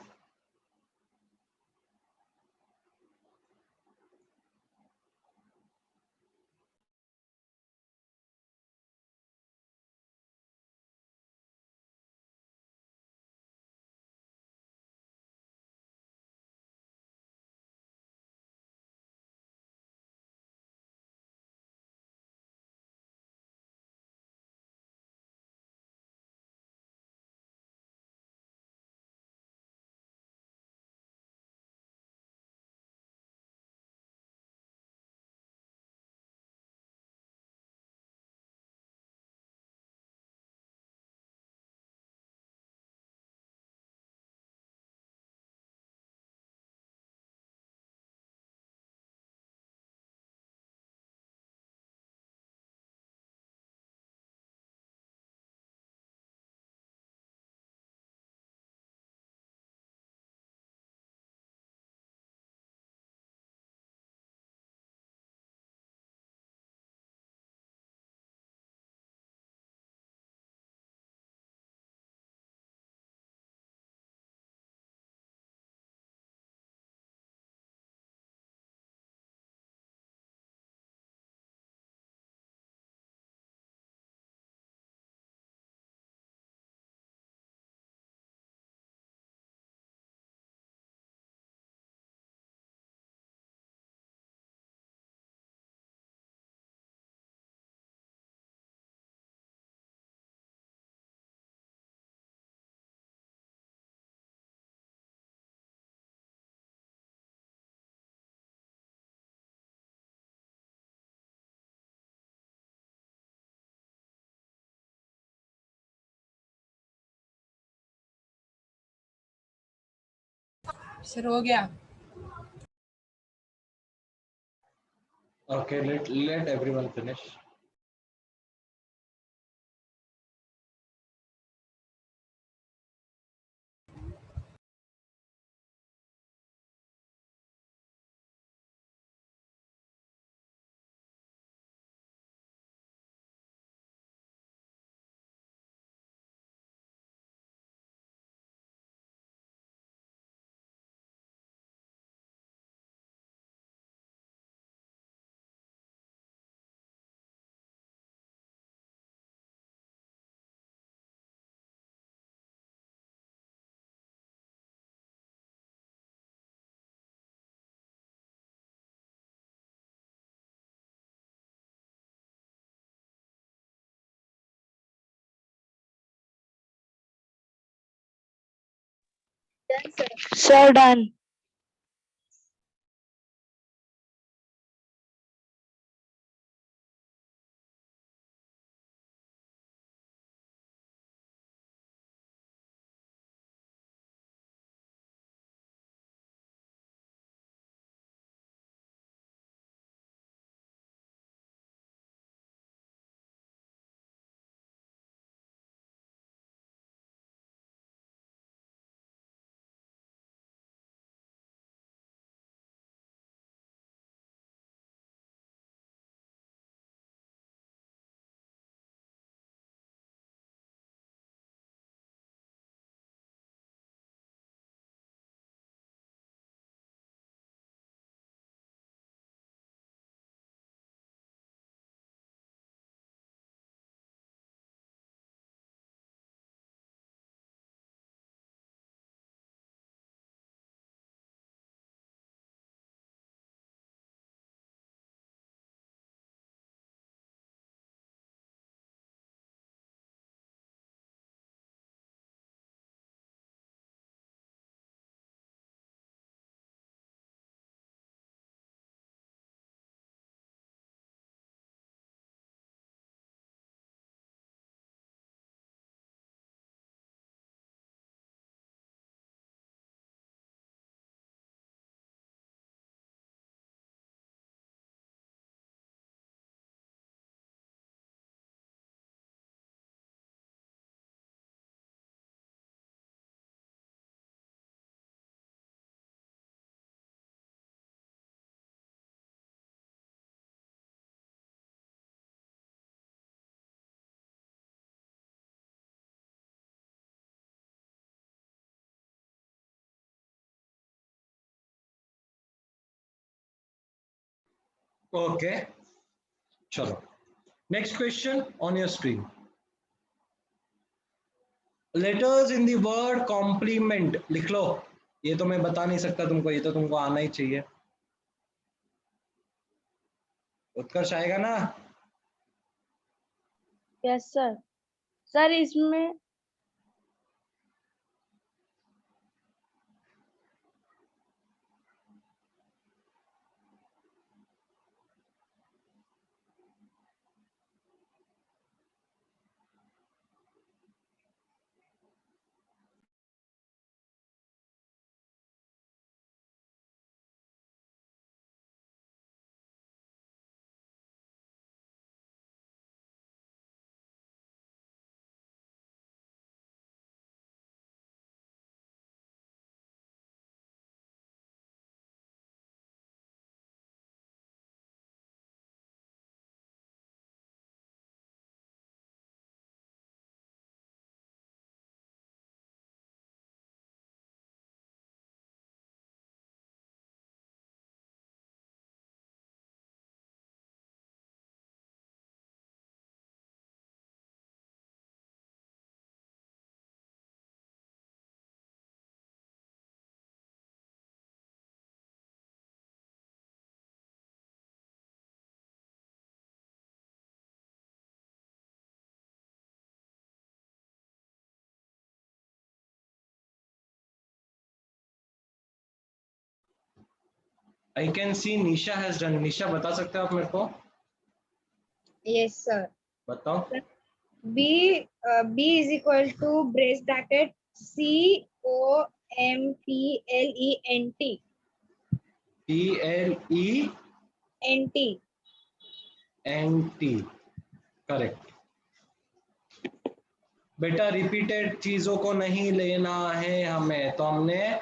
सर हो गया। Okay, let everyone finish. Done, sir. Sir, done. Okay चलो next question on your screen. Letters in the word complement लिख लो. ये तो मैं बता नहीं सकता तुमको, ये तो तुमको आना ही चाहिए. उत्कर्ष आएगा ना? Yes sir. सर इसमें I can see Nisha has done. Nisha बता सकते हो आप मेरे को? Yes, sir. बताओ. B is equal to brace bracket COMPLENT. PLENT correct. बेटा रिपीटेड चीजों को नहीं लेना है हमें, तो हमने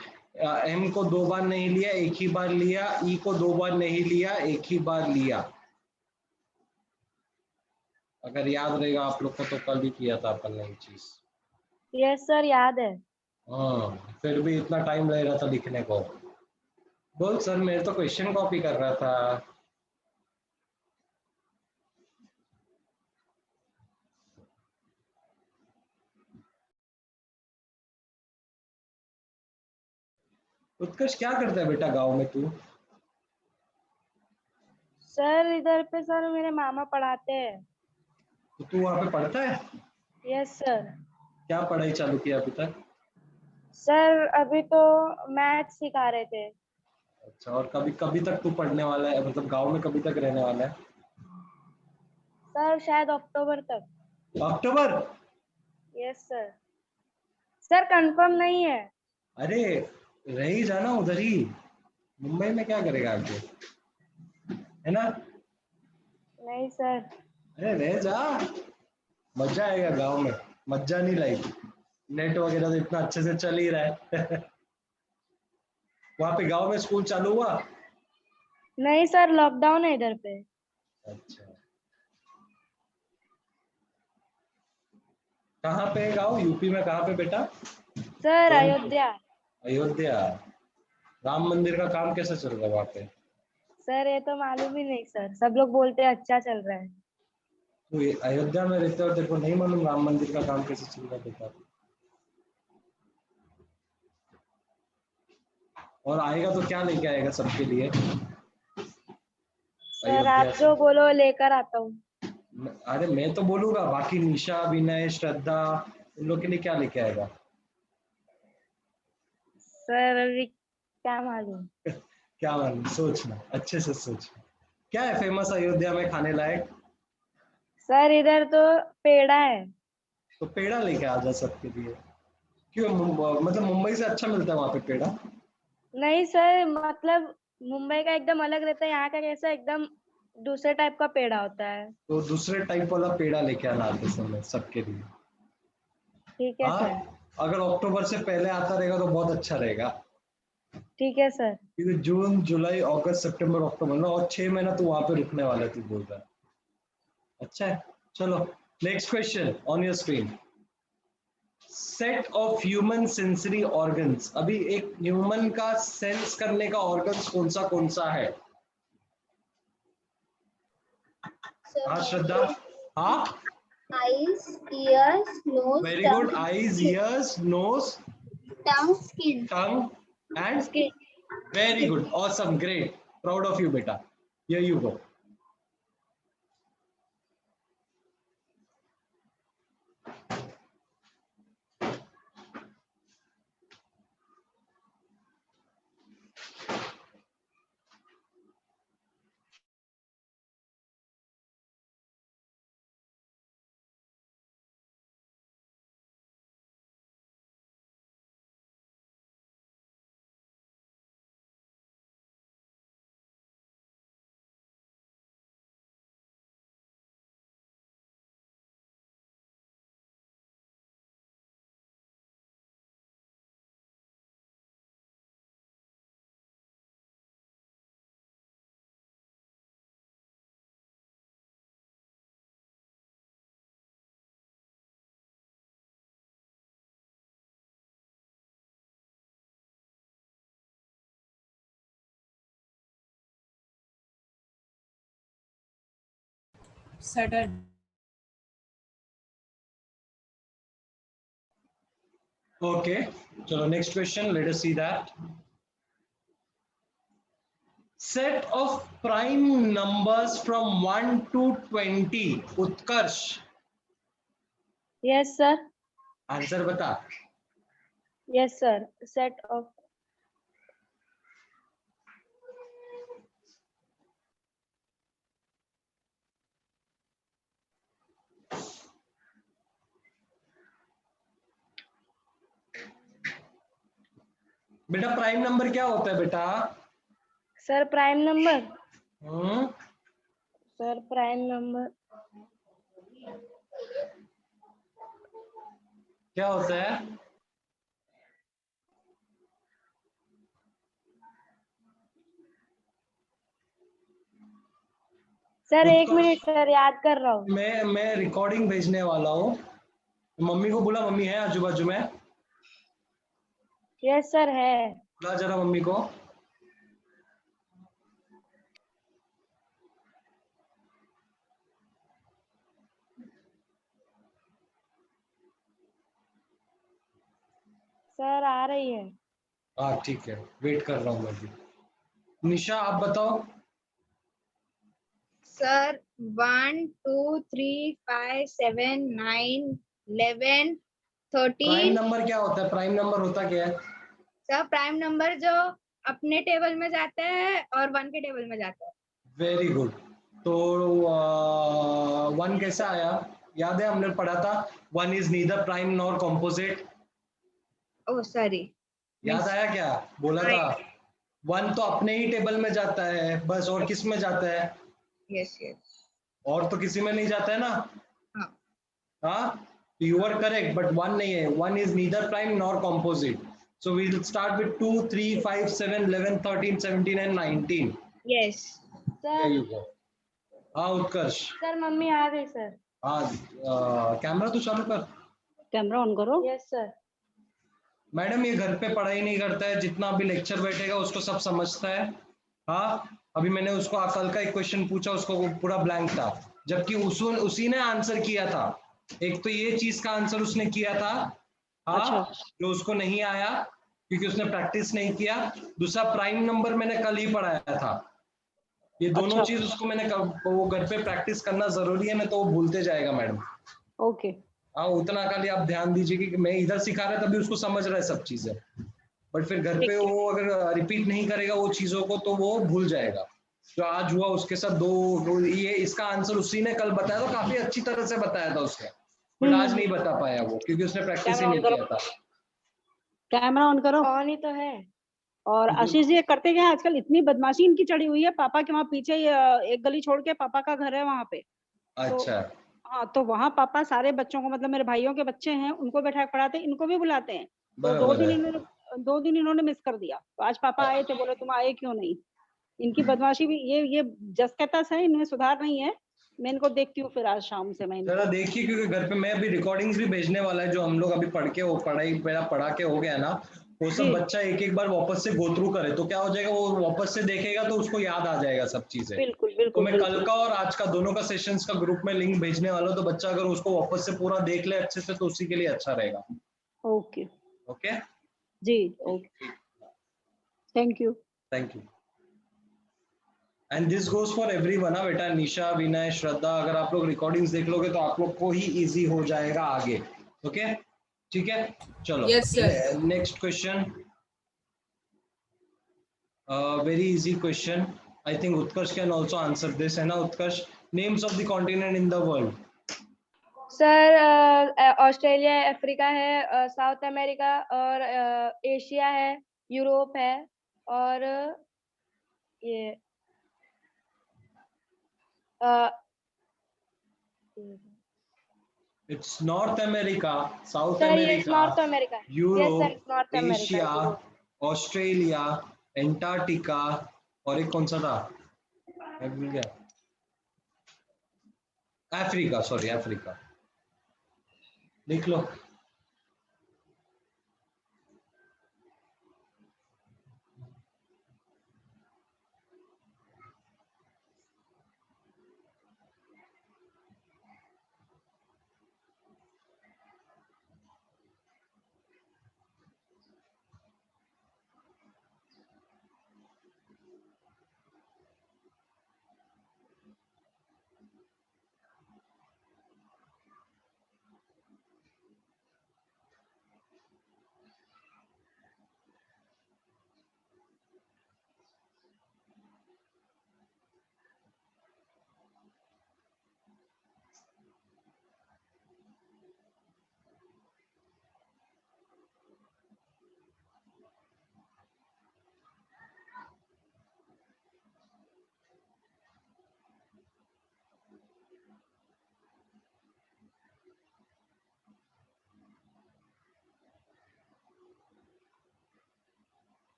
M को 2 बार नहीं लिया, एक ही बार लिया. E को 2 बार नहीं लिया, एक ही बार लिया. अगर याद रहेगा आप लोग को तो कल भी किया था अपन ने ये चीज. यस सर याद है. हाँ फिर भी इतना टाइम लग रहा था लिखने को. बोल सर मैं तो क्वेश्चन कॉपी कर रहा था. उत्कर्ष क्या करता है बेटा गांव में तू? सर इधर पे सर मेरे मामा पढ़ाते हैं. तो तू वहां पे पढ़ता है? Yes sir. क्या पढ़ाई चालू किया अभी तक? सर अभी तो मैथ सिखा रहे थे. अच्छा, और कभी कभी तक तू पढ़ने वाला है, मतलब गांव में कभी तक रहने वाला है? सर शायद अक्टूबर तक. अक्टूबर? Yes sir. सर कंफर्म नहीं है. अरे रह ही जाना उधर ही. मुंबई में क्या करेगा आगे, है ना? नहीं सर. अरे रह जा, मजा आएगा गांव में. मजा नहीं लाइक. नेट वगैरह तो इतना अच्छे से चल ही रहा है. वहां पे गांव में स्कूल चालू हुआ? नहीं सर लॉकडाउन है इधर पे. अच्छा, कहाँ पे है गांव? यूपी में कहाँ पे बेटा? सर अयोध्या. अयोध्या. राम मंदिर का काम कैसा चल रहा है वहाँ पे? सर ये तो मालूम ही नहीं सर. सब लोग बोलते हैं अच्छा चल रहा है. तो ये अयोध्या में रहते हो, तेरे को नहीं मालूम राम मंदिर का काम कैसे चल रहा है बेटा? और आएगा तो क्या लेके आएगा सबके लिए? सर आप जो बोलो लेकर आता हूँ. अरे मैं तो बोलूंगा, बाकी निशा, विनय, श्रद्धा, उन लोग के लिए क्या लेके आएगा? सर अभी क्या मालूम. क्या मालूम, सोचना अच्छे से सोचना. क्या है फेमस अयोध्या में खाने लायक? सर इधर तो पेड़ा है. तो पेड़ा लेके आ जा सबके लिए. क्यों मतलब मुंबई से अच्छा मिलता है वहां पे पेड़ा? नहीं सर मतलब मुंबई का एकदम अलग रहता है. यहाँ का कैसा एकदम दूसरे टाइप का पेड़ा होता है. तो दूसरे टाइप वाला पेड़ा लेके आना आते समय सबके लिए. ठीक है हाँ, सर. अगर अक्टूबर से पहले आता रहेगा तो बहुत अच्छा रहेगा. ठीक है सर. क्योंकि जून, जुलाई, अगस्त, सितंबर, अक्टूबर ना, और 6 महीना तू वहां पे रुकने वाला है, तू बोल रहा है. अच्छा है, चलो next question on your screen. Set of human sensory organs. अभी एक ह्यूमन का सेंस करने का ऑर्गन्स कौन सा है? sir. हाँ श्रद्धा, हाँ Eyes, ears, nose, very tongue, good. Eyes, ears, nose, tongue, skin. Tongue and Skin. Very good. Awesome, great, proud of you बेटा. Here you go. Saturday. Okay, so next question, let us see that. Set of prime numbers from 1 to 20. Utkarsh, Yes, sir. Answer बता. Yes, sir. Set of बेटा prime number क्या होता है बेटा? sir prime number. हम्म, Sir prime number. क्या होता है? Sir एक उत्कर्ष। मिनट सर याद कर रहा हूँ. मैं रिकॉर्डिंग भेजने वाला हूँ. मम्मी को बोला, मम्मी है आजू बाजू में? यस सर है. बुला जरा मम्मी को. सर आ रही है. हाँ ठीक है, वेट कर रहा हूँ मैं भी. निशा आप बताओ. Sir, 1, 2, 3, 5, 7, 9, 11, prime 13. नंबर क्या होता है? प्राइम नंबर होता क्या है? सर प्राइम नंबर जो अपने टेबल में जाता है और 1 के टेबल में जाता है. Very good. तो 1 कैसा आया? याद है हमने पढ़ा था, 1 is neither prime nor composite. Oh, sorry. याद आया क्या? बोला था 1 तो अपने ही टेबल में जाता है बस, और किस में जाता है? Yes, yes. और तो किसी में नहीं जाता है ना. हाँ. हाँ, यू आर करेक्ट, बट 1 नहीं है. 1 is neither prime nor composite. So we will start with 2, 3, 5, 7, 11, 13, 17 and 19. Yes. There sir you go. हाँ उत्कर्ष. सर मम्मी आ गई सर. हाँ, कैमरा तो चालू कर. कैमरा ऑन करो. Yes sir. मैडम ये घर पे पढ़ाई नहीं करता है, जितना अभी लेक्चर बैठेगा उसको सब समझता है. हाँ, अभी मैंने उसको कल का एक क्वेश्चन पूछा, उसको पूरा ब्लैंक था, जबकि उसी ने आंसर किया था. एक तो ये चीज का आंसर उसने किया था, हाँ, अच्छा. जो उसको नहीं आया क्योंकि उसने प्रैक्टिस नहीं किया. दूसरा प्राइम नंबर मैंने कल ही पढ़ाया था. ये दोनों अच्छा. चीज उसको मैंने वो घर पे प्रैक्टिस करना जरूरी है, नहीं तो वो भूलते जाएगा मैडम. ओके. हाँ, उतना खाली आप ध्यान दीजिए कि मैं इधर सिखा रहा तभी उसको समझ रहा है सब चीजें, बट फिर घर पे वो अगर रिपीट नहीं करेगा वो चीजों को तो वो भूल जाएगा. जो आज हुआ उसके साथ दो ये इसका आंसर उसी ने कल बताया था, काफी अच्छी तरह से बताया था उसने, बट आज नहीं बता पाया वो क्योंकि उसने प्रैक्टिस ही नहीं किया था. कैमरा ऑन करो. ऑन ही तो है. और आशीष जी ये करते क्या आजकल, इतनी बदमाशी इनकी चढ़ी हुई है. पापा के वहाँ पीछे एक गली छोड़ के पापा का घर है वहाँ पे. अच्छा. हाँ, तो वहाँ पापा सारे बच्चों को, मतलब मेरे भाइयों के बच्चे हैं उनको बैठा के पढ़ाते हैं, इनको भी बुलाते हैं. तो बराबर है. 2 दिन इन्होंने मिस कर दिया. तो आज पापा आए थे, बोले तुम आए क्यों नहीं. इनकी बदमाशी भी ये जस्कतस है, इनमें सुधार नहीं है. मैं इनको देखती हूँ फिर आज शाम से. मैं जरा देखिए, क्योंकि घर पे मैं अभी रिकॉर्डिंग्स भी भेजने वाला है, जो हम लोग अभी पढ़ा के हो गया ना, वो सब जी। बच्चा एक एक बार वापस से गो थ्रू करे तो क्या हो जाएगा, वो वापस से देखेगा तो उसको याद आ जाएगा सब चीजें। बिल्कुल तो बिल्कुल मैं कल बिल्कुल। का और आज का दोनों का सेशंस का ग्रुप में लिंक भेजने वाला हूं, तो बच्चा अगर उसको वापस से पूरा देख ले अच्छे से तो उसी के लिए अच्छा रहेगा। ओके ओके, जी, okay, thank you. Thank you. And this goes for everyone, बेटा निशा, विनय, श्रद्धा, अगर आप लोग रिकॉर्डिंग्स देख लोगे तो आप लोग को ही इजी हो जाएगा आगे। ओके, ठीक है, चलो Yes, sir. Next question, very easy question, I think Utkarsh can also answer this, है ना Utkarsh? Names of the continent in the world. Sir Australia है, अफ्रीका है, साउथ अमेरिका और एशिया है, यूरोप है और ये uh, it's North America, South sir ये America, North America. Yes sir, Europe, North America, Asia, Europe. Australia, Antarctica, और एक कौन सा था, मैं भूल गया, अफ्रीका, सॉरी अफ्रीका, लिख लो।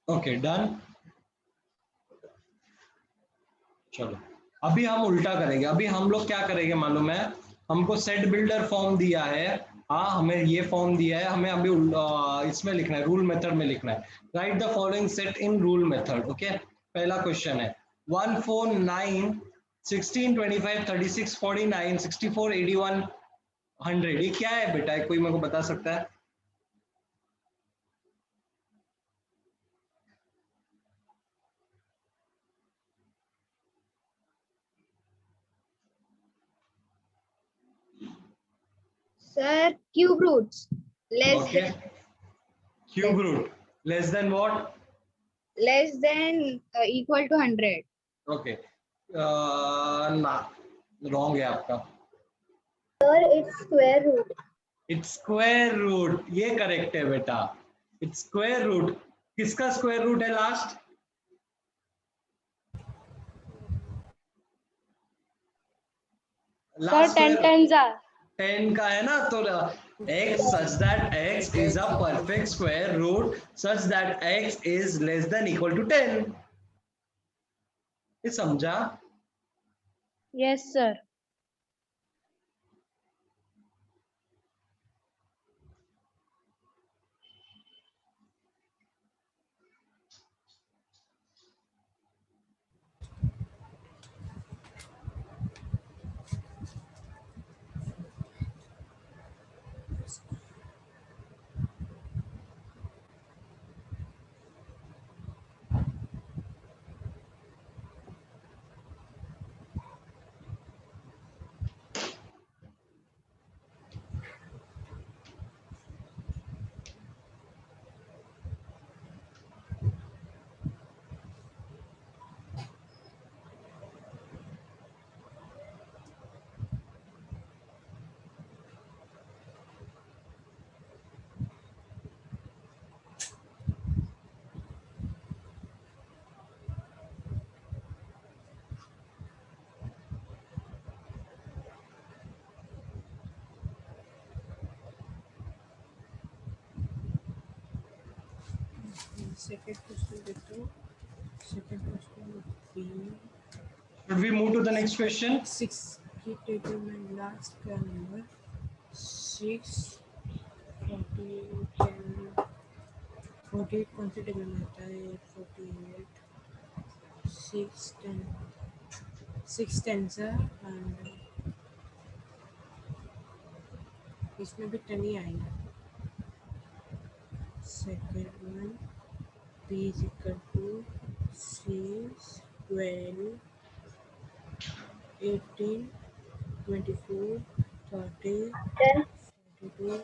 Okay done. चलो अभी हम उल्टा करेंगे, अभी हम लोग क्या करेंगे मालूम है, हमको सेट बिल्डर फॉर्म दिया है, हाँ हमें ये फॉर्म दिया है, हमें अभी इसमें लिखना है, रूल मेथड में लिखना है। Right the following set in rule method. Okay, पहला क्वेश्चन है 1 4 9 16 25 36 49 64 81 100, ये क्या है बेटा, कोई मेरे को बता सकता है? Sir, cube roots less okay, than cube root less than what? equal to 100. Okay, ना रॉन्ग है आपका, Sir, it's square root. It's square root, ये करेक्ट है बेटा, इट्स स्क्वायर रूट। किसका स्क्वायर रूट है लास्ट? सर लास्ट 10 स्क्वायर 10 जा 10 का है ना, तो x such that x is a perfect square root such that x is less than equal to 10, ये समझा? Yes sir. second question देखते हो. Second question would be Should we move to the next question? 6 की table में last का number 6 48 10 48 कौन सी table में आता है? 48 6 10 6 10 एंड इसमें भी 10 ही आएगा. Second one p is equal to 6 12 18 24 30 10. 42.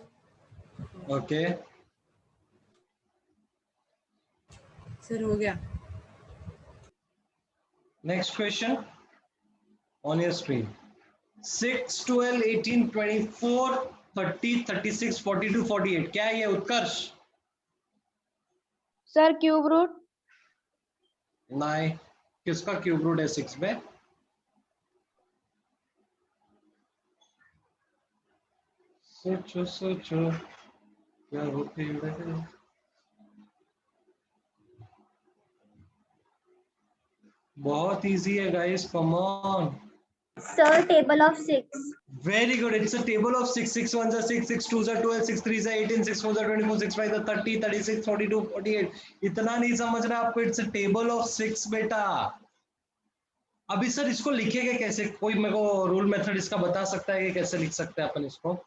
Okay. Sir हो गया. Next question on your screen. 6, 12, 18, 24, 30, 36, 42, 48. क्या है ये उत्कर्ष? Sir cube root. नहीं. किसका क्यूब रूट है 6 में? सोचो सोचो क्या होते हैं. बहुत इजी है guys, come on. Sir, table of 6. Very good. It's a table of 6. 6 1s are 6, 6 2s are 12, 6 3s are 18, 6 4s are 24, 6 5s are 30, 36, 42, 48. इतना नहीं समझ रहा आपको? It's a table of 6 बेटा. अभी सर इसको लिखेंगे कैसे? कोई मेरे को रूल मेथड इसका बता सकता है कि कैसे लिख सकते हैं अपन इसको?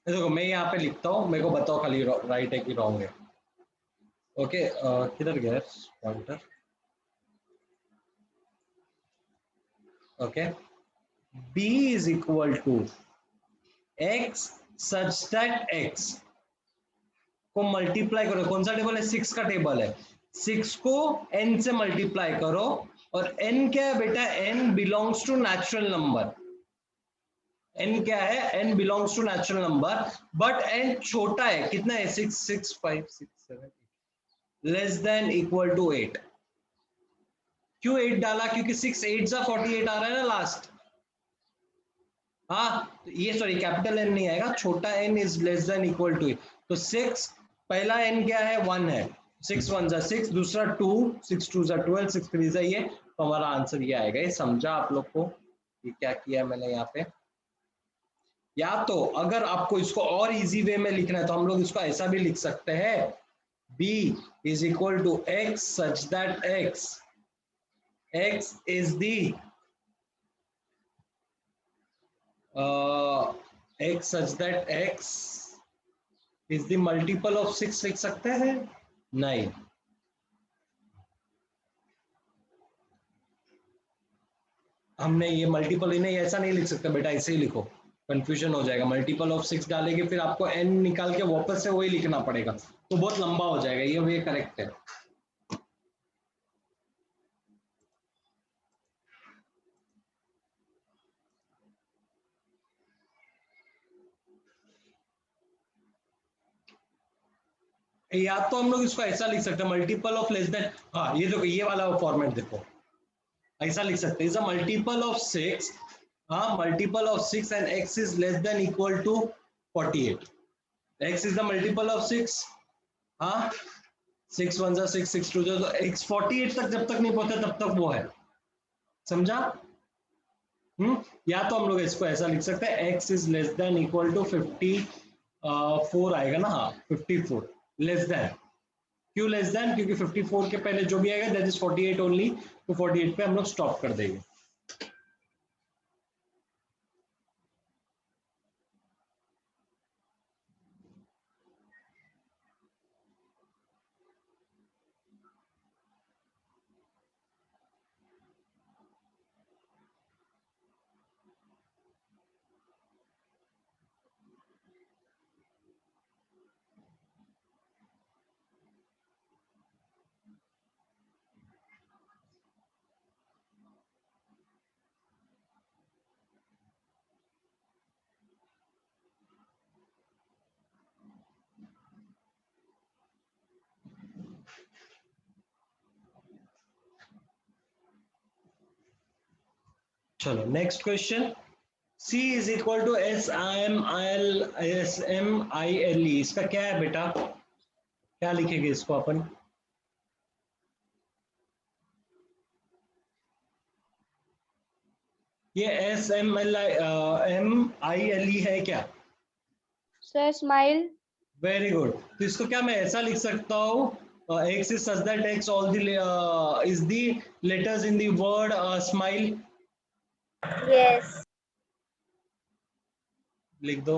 देखो मैं यहाँ पे लिखता हूँ, मेरे को बताओ खाली राइट है कि रॉन्ग है. ओके. किधर गया pointer? Okay. b is equal to x such that x को मल्टीप्लाई करो. कौन सा टेबल है? 6 का टेबल है. 6 को n से मल्टीप्लाई करो और n क्या है बेटा? n belongs to natural number. n क्या है? n belongs to natural number, but n छोटा है. कितना है? 6 6 5 6 7 लेस देन इक्वल टू 8. क्यों 8 डाला? क्योंकि 6 8 जा 48 आ रहा है ना लास्ट. हाँ, तो ये सॉरी कैपिटल n नहीं आएगा, छोटा n is less than equal to. तो 6 पहला n क्या है? 1 है. 6 1 जा 6, दूसरा 2, 6 2 जा 12, 6 3 जा ये. तो हमारा आंसर ये आएगा. ये समझा आप लोग को ये क्या किया मैंने यहाँ पे? या तो अगर आपको इसको और इजी वे में लिखना है तो हम लोग इसको ऐसा भी लिख सकते हैं. b is equal to x such that x is the x such that x is the multiple of 6 लिख सकते हैं? नहीं. हमने ये मल्टीपल ही नहीं, ऐसा नहीं लिख सकते बेटा, ऐसे ही लिखो, कंफ्यूजन हो जाएगा. मल्टीपल ऑफ 6 डालेंगे फिर आपको n निकाल के वापस से वही लिखना पड़ेगा, तो बहुत लंबा हो जाएगा. ये वे करेक्ट है. या तो हम लोग इसको ऐसा लिख सकते हैं, मल्टीपल ऑफ लेस देन. हाँ ये देखो, ये वाला फॉर्मेट देखो, ऐसा लिख सकते हैं. Is a multiple of 6. हाँ, multiple of 6 and x is less than equal to 48. x is the multiple of 6. हाँ, 6 1 जा 6 6 2 जा, तो x 48 तक जब तक नहीं पहुंचा तब तक वो है. समझा? या तो हम लोग इसको ऐसा लिख सकते हैं, x is less than equal to 54 आएगा ना. हाँ, 54 लेस देन. क्यों लेस देन? क्योंकि 54 के पहले जो भी आएगा दैट इज 48 ओनली. तो 48 पे हम लोग स्टॉप कर देंगे. चलो next question. C is equal to SMILE. इसका क्या है बेटा? क्या लिखेंगे इसको अपन? ये SMILE है क्या? Sir smile. Very good. तो इसको क्या मैं ऐसा लिख सकता हूँ? X is such that X all the is the letters in the word smile. Yes. लिख दो.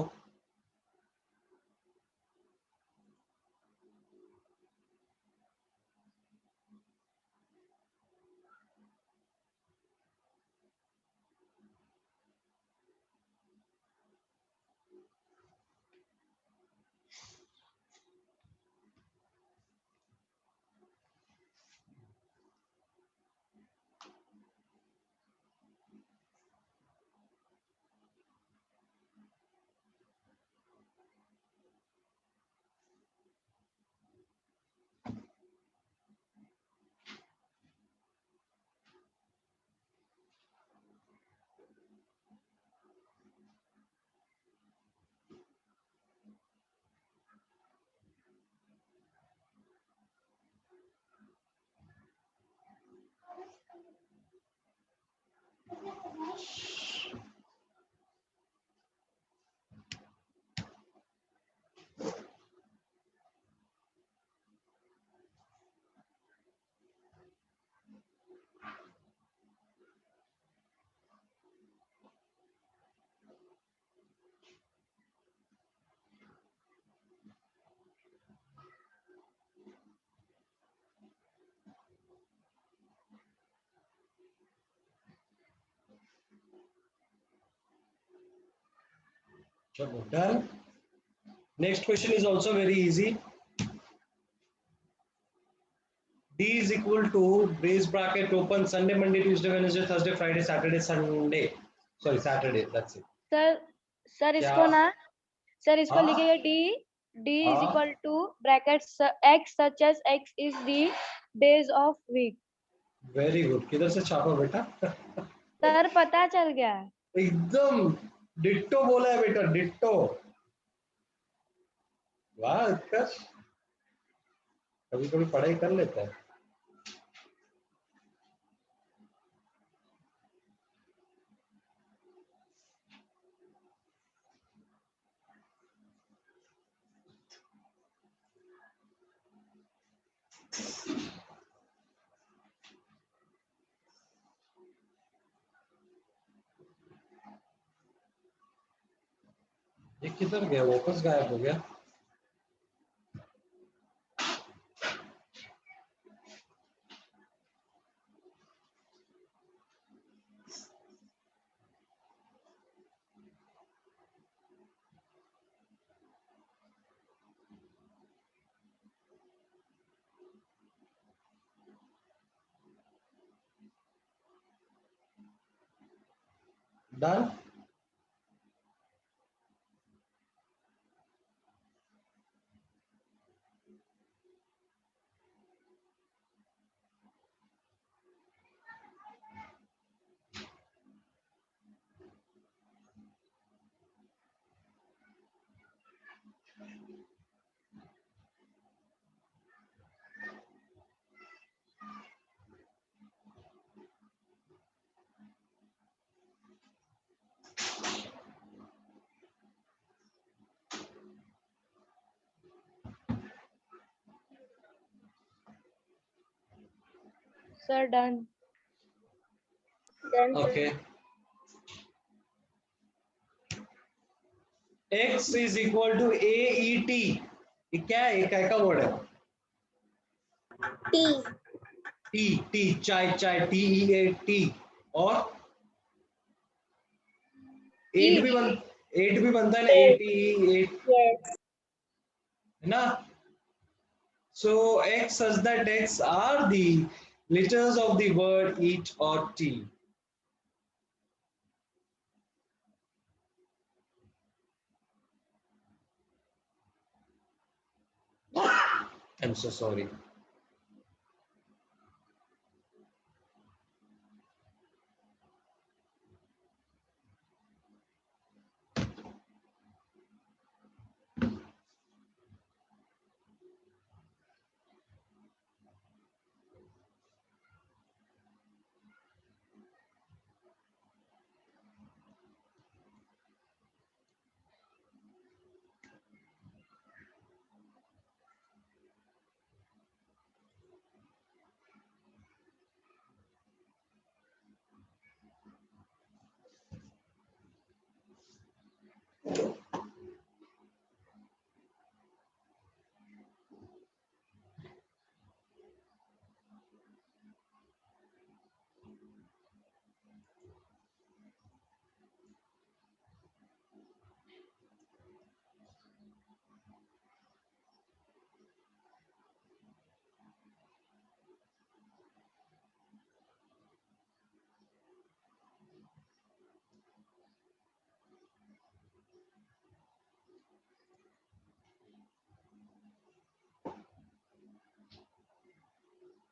चलो done. Next question is also very easy. D is equal to brace bracket open Sunday, Monday, Tuesday, Wednesday, Thursday, Friday, Saturday, Sunday. Sorry, Saturday. That's it. Sir क्या? इसको ना, sir इसको हाँ? लिखिए D is हाँ? equal to brackets X such as X is the days of week. Very good. किधर से छापा बेटा? सर पता चल गया. एकदम डिट्टो बोला है बेटा, डिट्टो. वाह उत्कर्ष, कभी कभी पढ़ाई कर लेता है. ये किधर गया? वापस गायब हो गया. Done. Sir done. Then okay. X is equal to AET. ये क्या है? ये क्या का वर्ड है? T. टी. टी चाय, चाय. TEAT. और 8 भी बनता है ना. Yes. 88 Yes. है ना. So X such that X are the letters of the word eat or tea. I'm so sorry.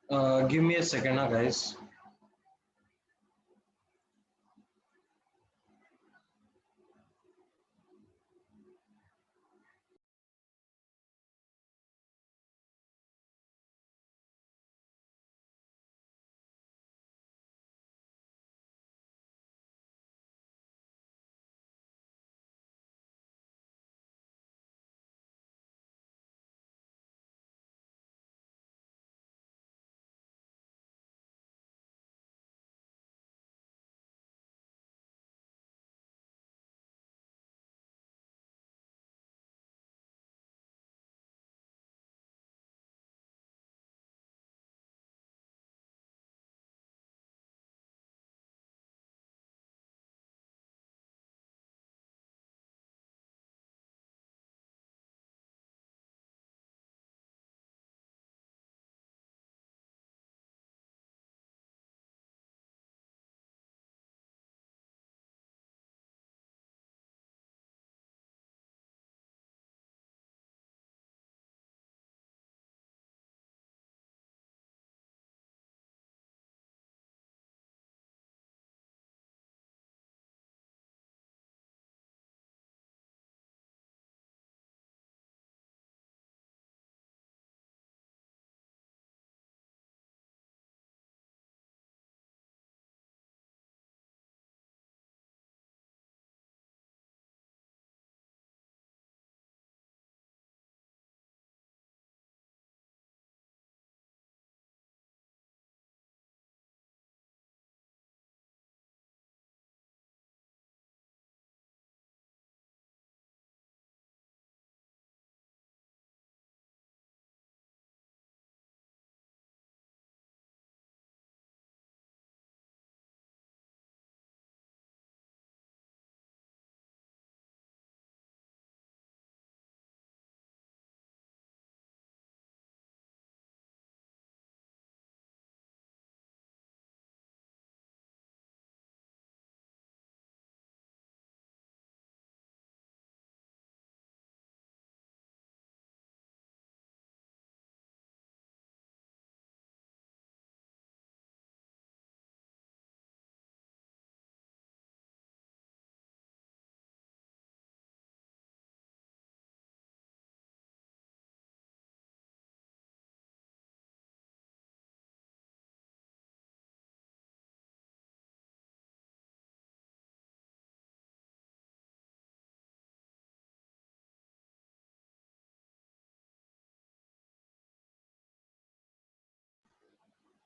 Give me a second, guys.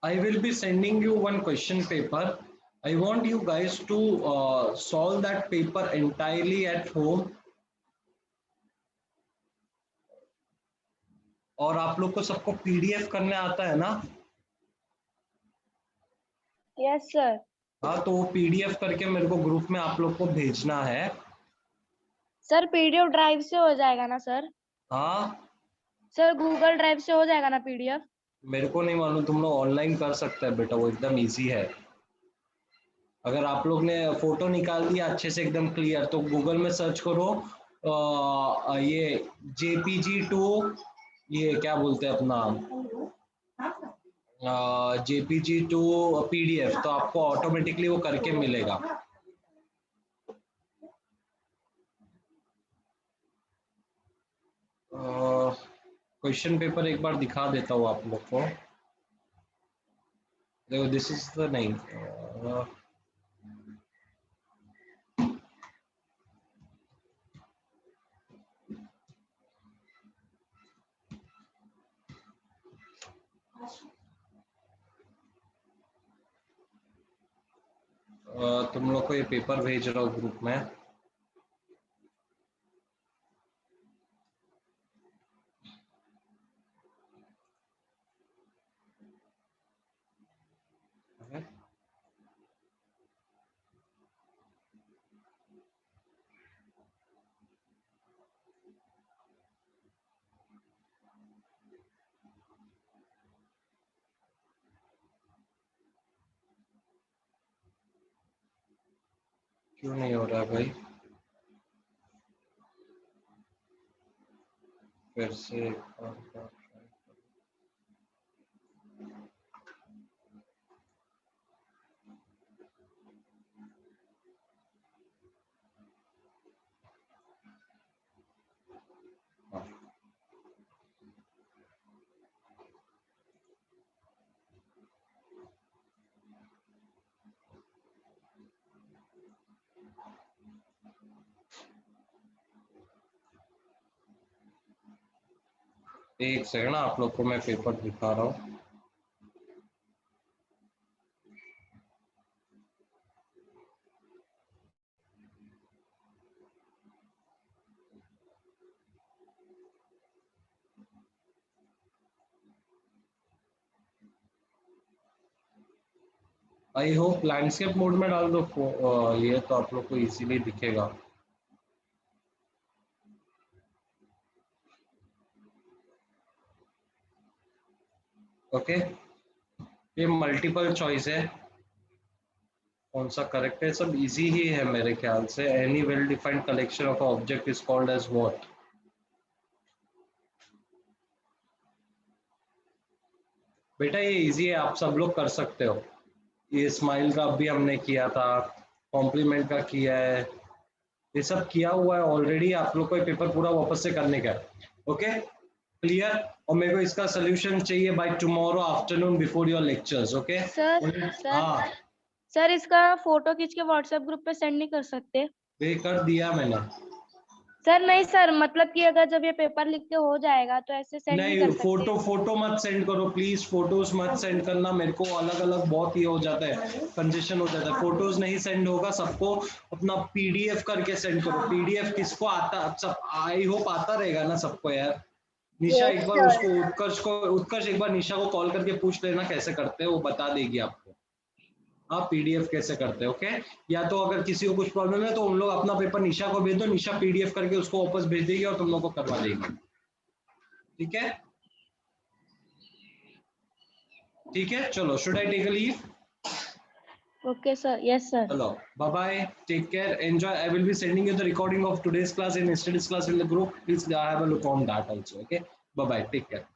I will be sending you one question paper. I want you guys to solve that paper entirely at home. और आप लोग को सबको PDF करने आता है ना? Yes sir. हाँ, तो वो पीडीएफ करके मेरे को ग्रुप में आप लोग को भेजना है। सर पीडीएफ ड्राइव से हो जाएगा ना सर? हाँ सर गूगल ड्राइव से हो जाएगा ना पीडीएफ? मेरे को नहीं मालूम, तुम लोग ऑनलाइन कर सकते हैं बेटा, वो एकदम इजी है। अगर आप लोग ने फोटो निकाल दिया अच्छे से एकदम क्लियर, तो गूगल में सर्च करो ये JPG2, ये क्या बोलते हैं अपना JPG2 PDF, तो आपको ऑटोमेटिकली वो करके मिलेगा। क्वेश्चन पेपर एक बार दिखा देता हूँ आप लोग को। देखो दिस इज द नहीं तुम लोग को ये पेपर भेज रहा हूँ ग्रुप में। क्यों नहीं हो रहा है भाई? फिर से एक बार try करो। एक सेकंड, आप लोग को मैं पेपर दिखा रहा हूँ। आई होप लैंडस्केप मोड में डाल दो, ये तो आप लोग को इजीली दिखेगा। ओके, ये मल्टीपल चॉइस है, कौन सा करेक्ट है? सब इजी ही है मेरे ख्याल से। Any well defined collection of object is called as what? बेटा ये इजी है, आप सब लोग कर सकते हो। ये स्माइल का भी हमने किया था, कॉम्प्लीमेंट का किया है, ये सब किया हुआ है ऑलरेडी। आप लोग को ये पेपर पूरा वापस से करने का है। Okay, clear? और मेरे को इसका सोल्यूशन चाहिए by tomorrow afternoon before your lectures. Okay sir हाँ, सर इसका फोटो खींच के व्हाट्सएप ग्रुप पे सेंड नहीं कर सकते? पे कर दिया मैंने। सर नहीं सर, मतलब कि अगर जब ये पेपर लिख के हो जाएगा तो ऐसे सेंड नहीं कर नहीं, सकते? फोटो मत सेंड करो प्लीज, फोटोज मत सेंड करना मेरे को, अलग अलग बहुत ये हो जाता है, कंजेशन हो जाता है। फोटोज नहीं सेंड होगा, सबको अपना पीडीएफ करके सेंड करो। पीडीएफ किसको आता, सब आई होप आता रहेगा ना सबको यार। निशा Yes, एक बार sir. उसको उत्कर्ष एक बार निशा को कॉल करके पूछ लेना कैसे करते हैं, वो बता देगी आपको आप पीडीएफ कैसे करते हैं। ओके, या तो अगर किसी को कुछ प्रॉब्लम है तो उन लोग अपना पेपर निशा को भेज दो, निशा पीडीएफ करके उसको वापस भेज देगी और तुम लोग को करवा देगी। ठीक है, ठीक है, चलो, should I take a leave? Okay sir, yes sir. Hello, bye bye. Take care. Enjoy. I will be sending you the recording of today's class and yesterday's class in the group. Please have a look on that also. Okay. Bye bye. Take care.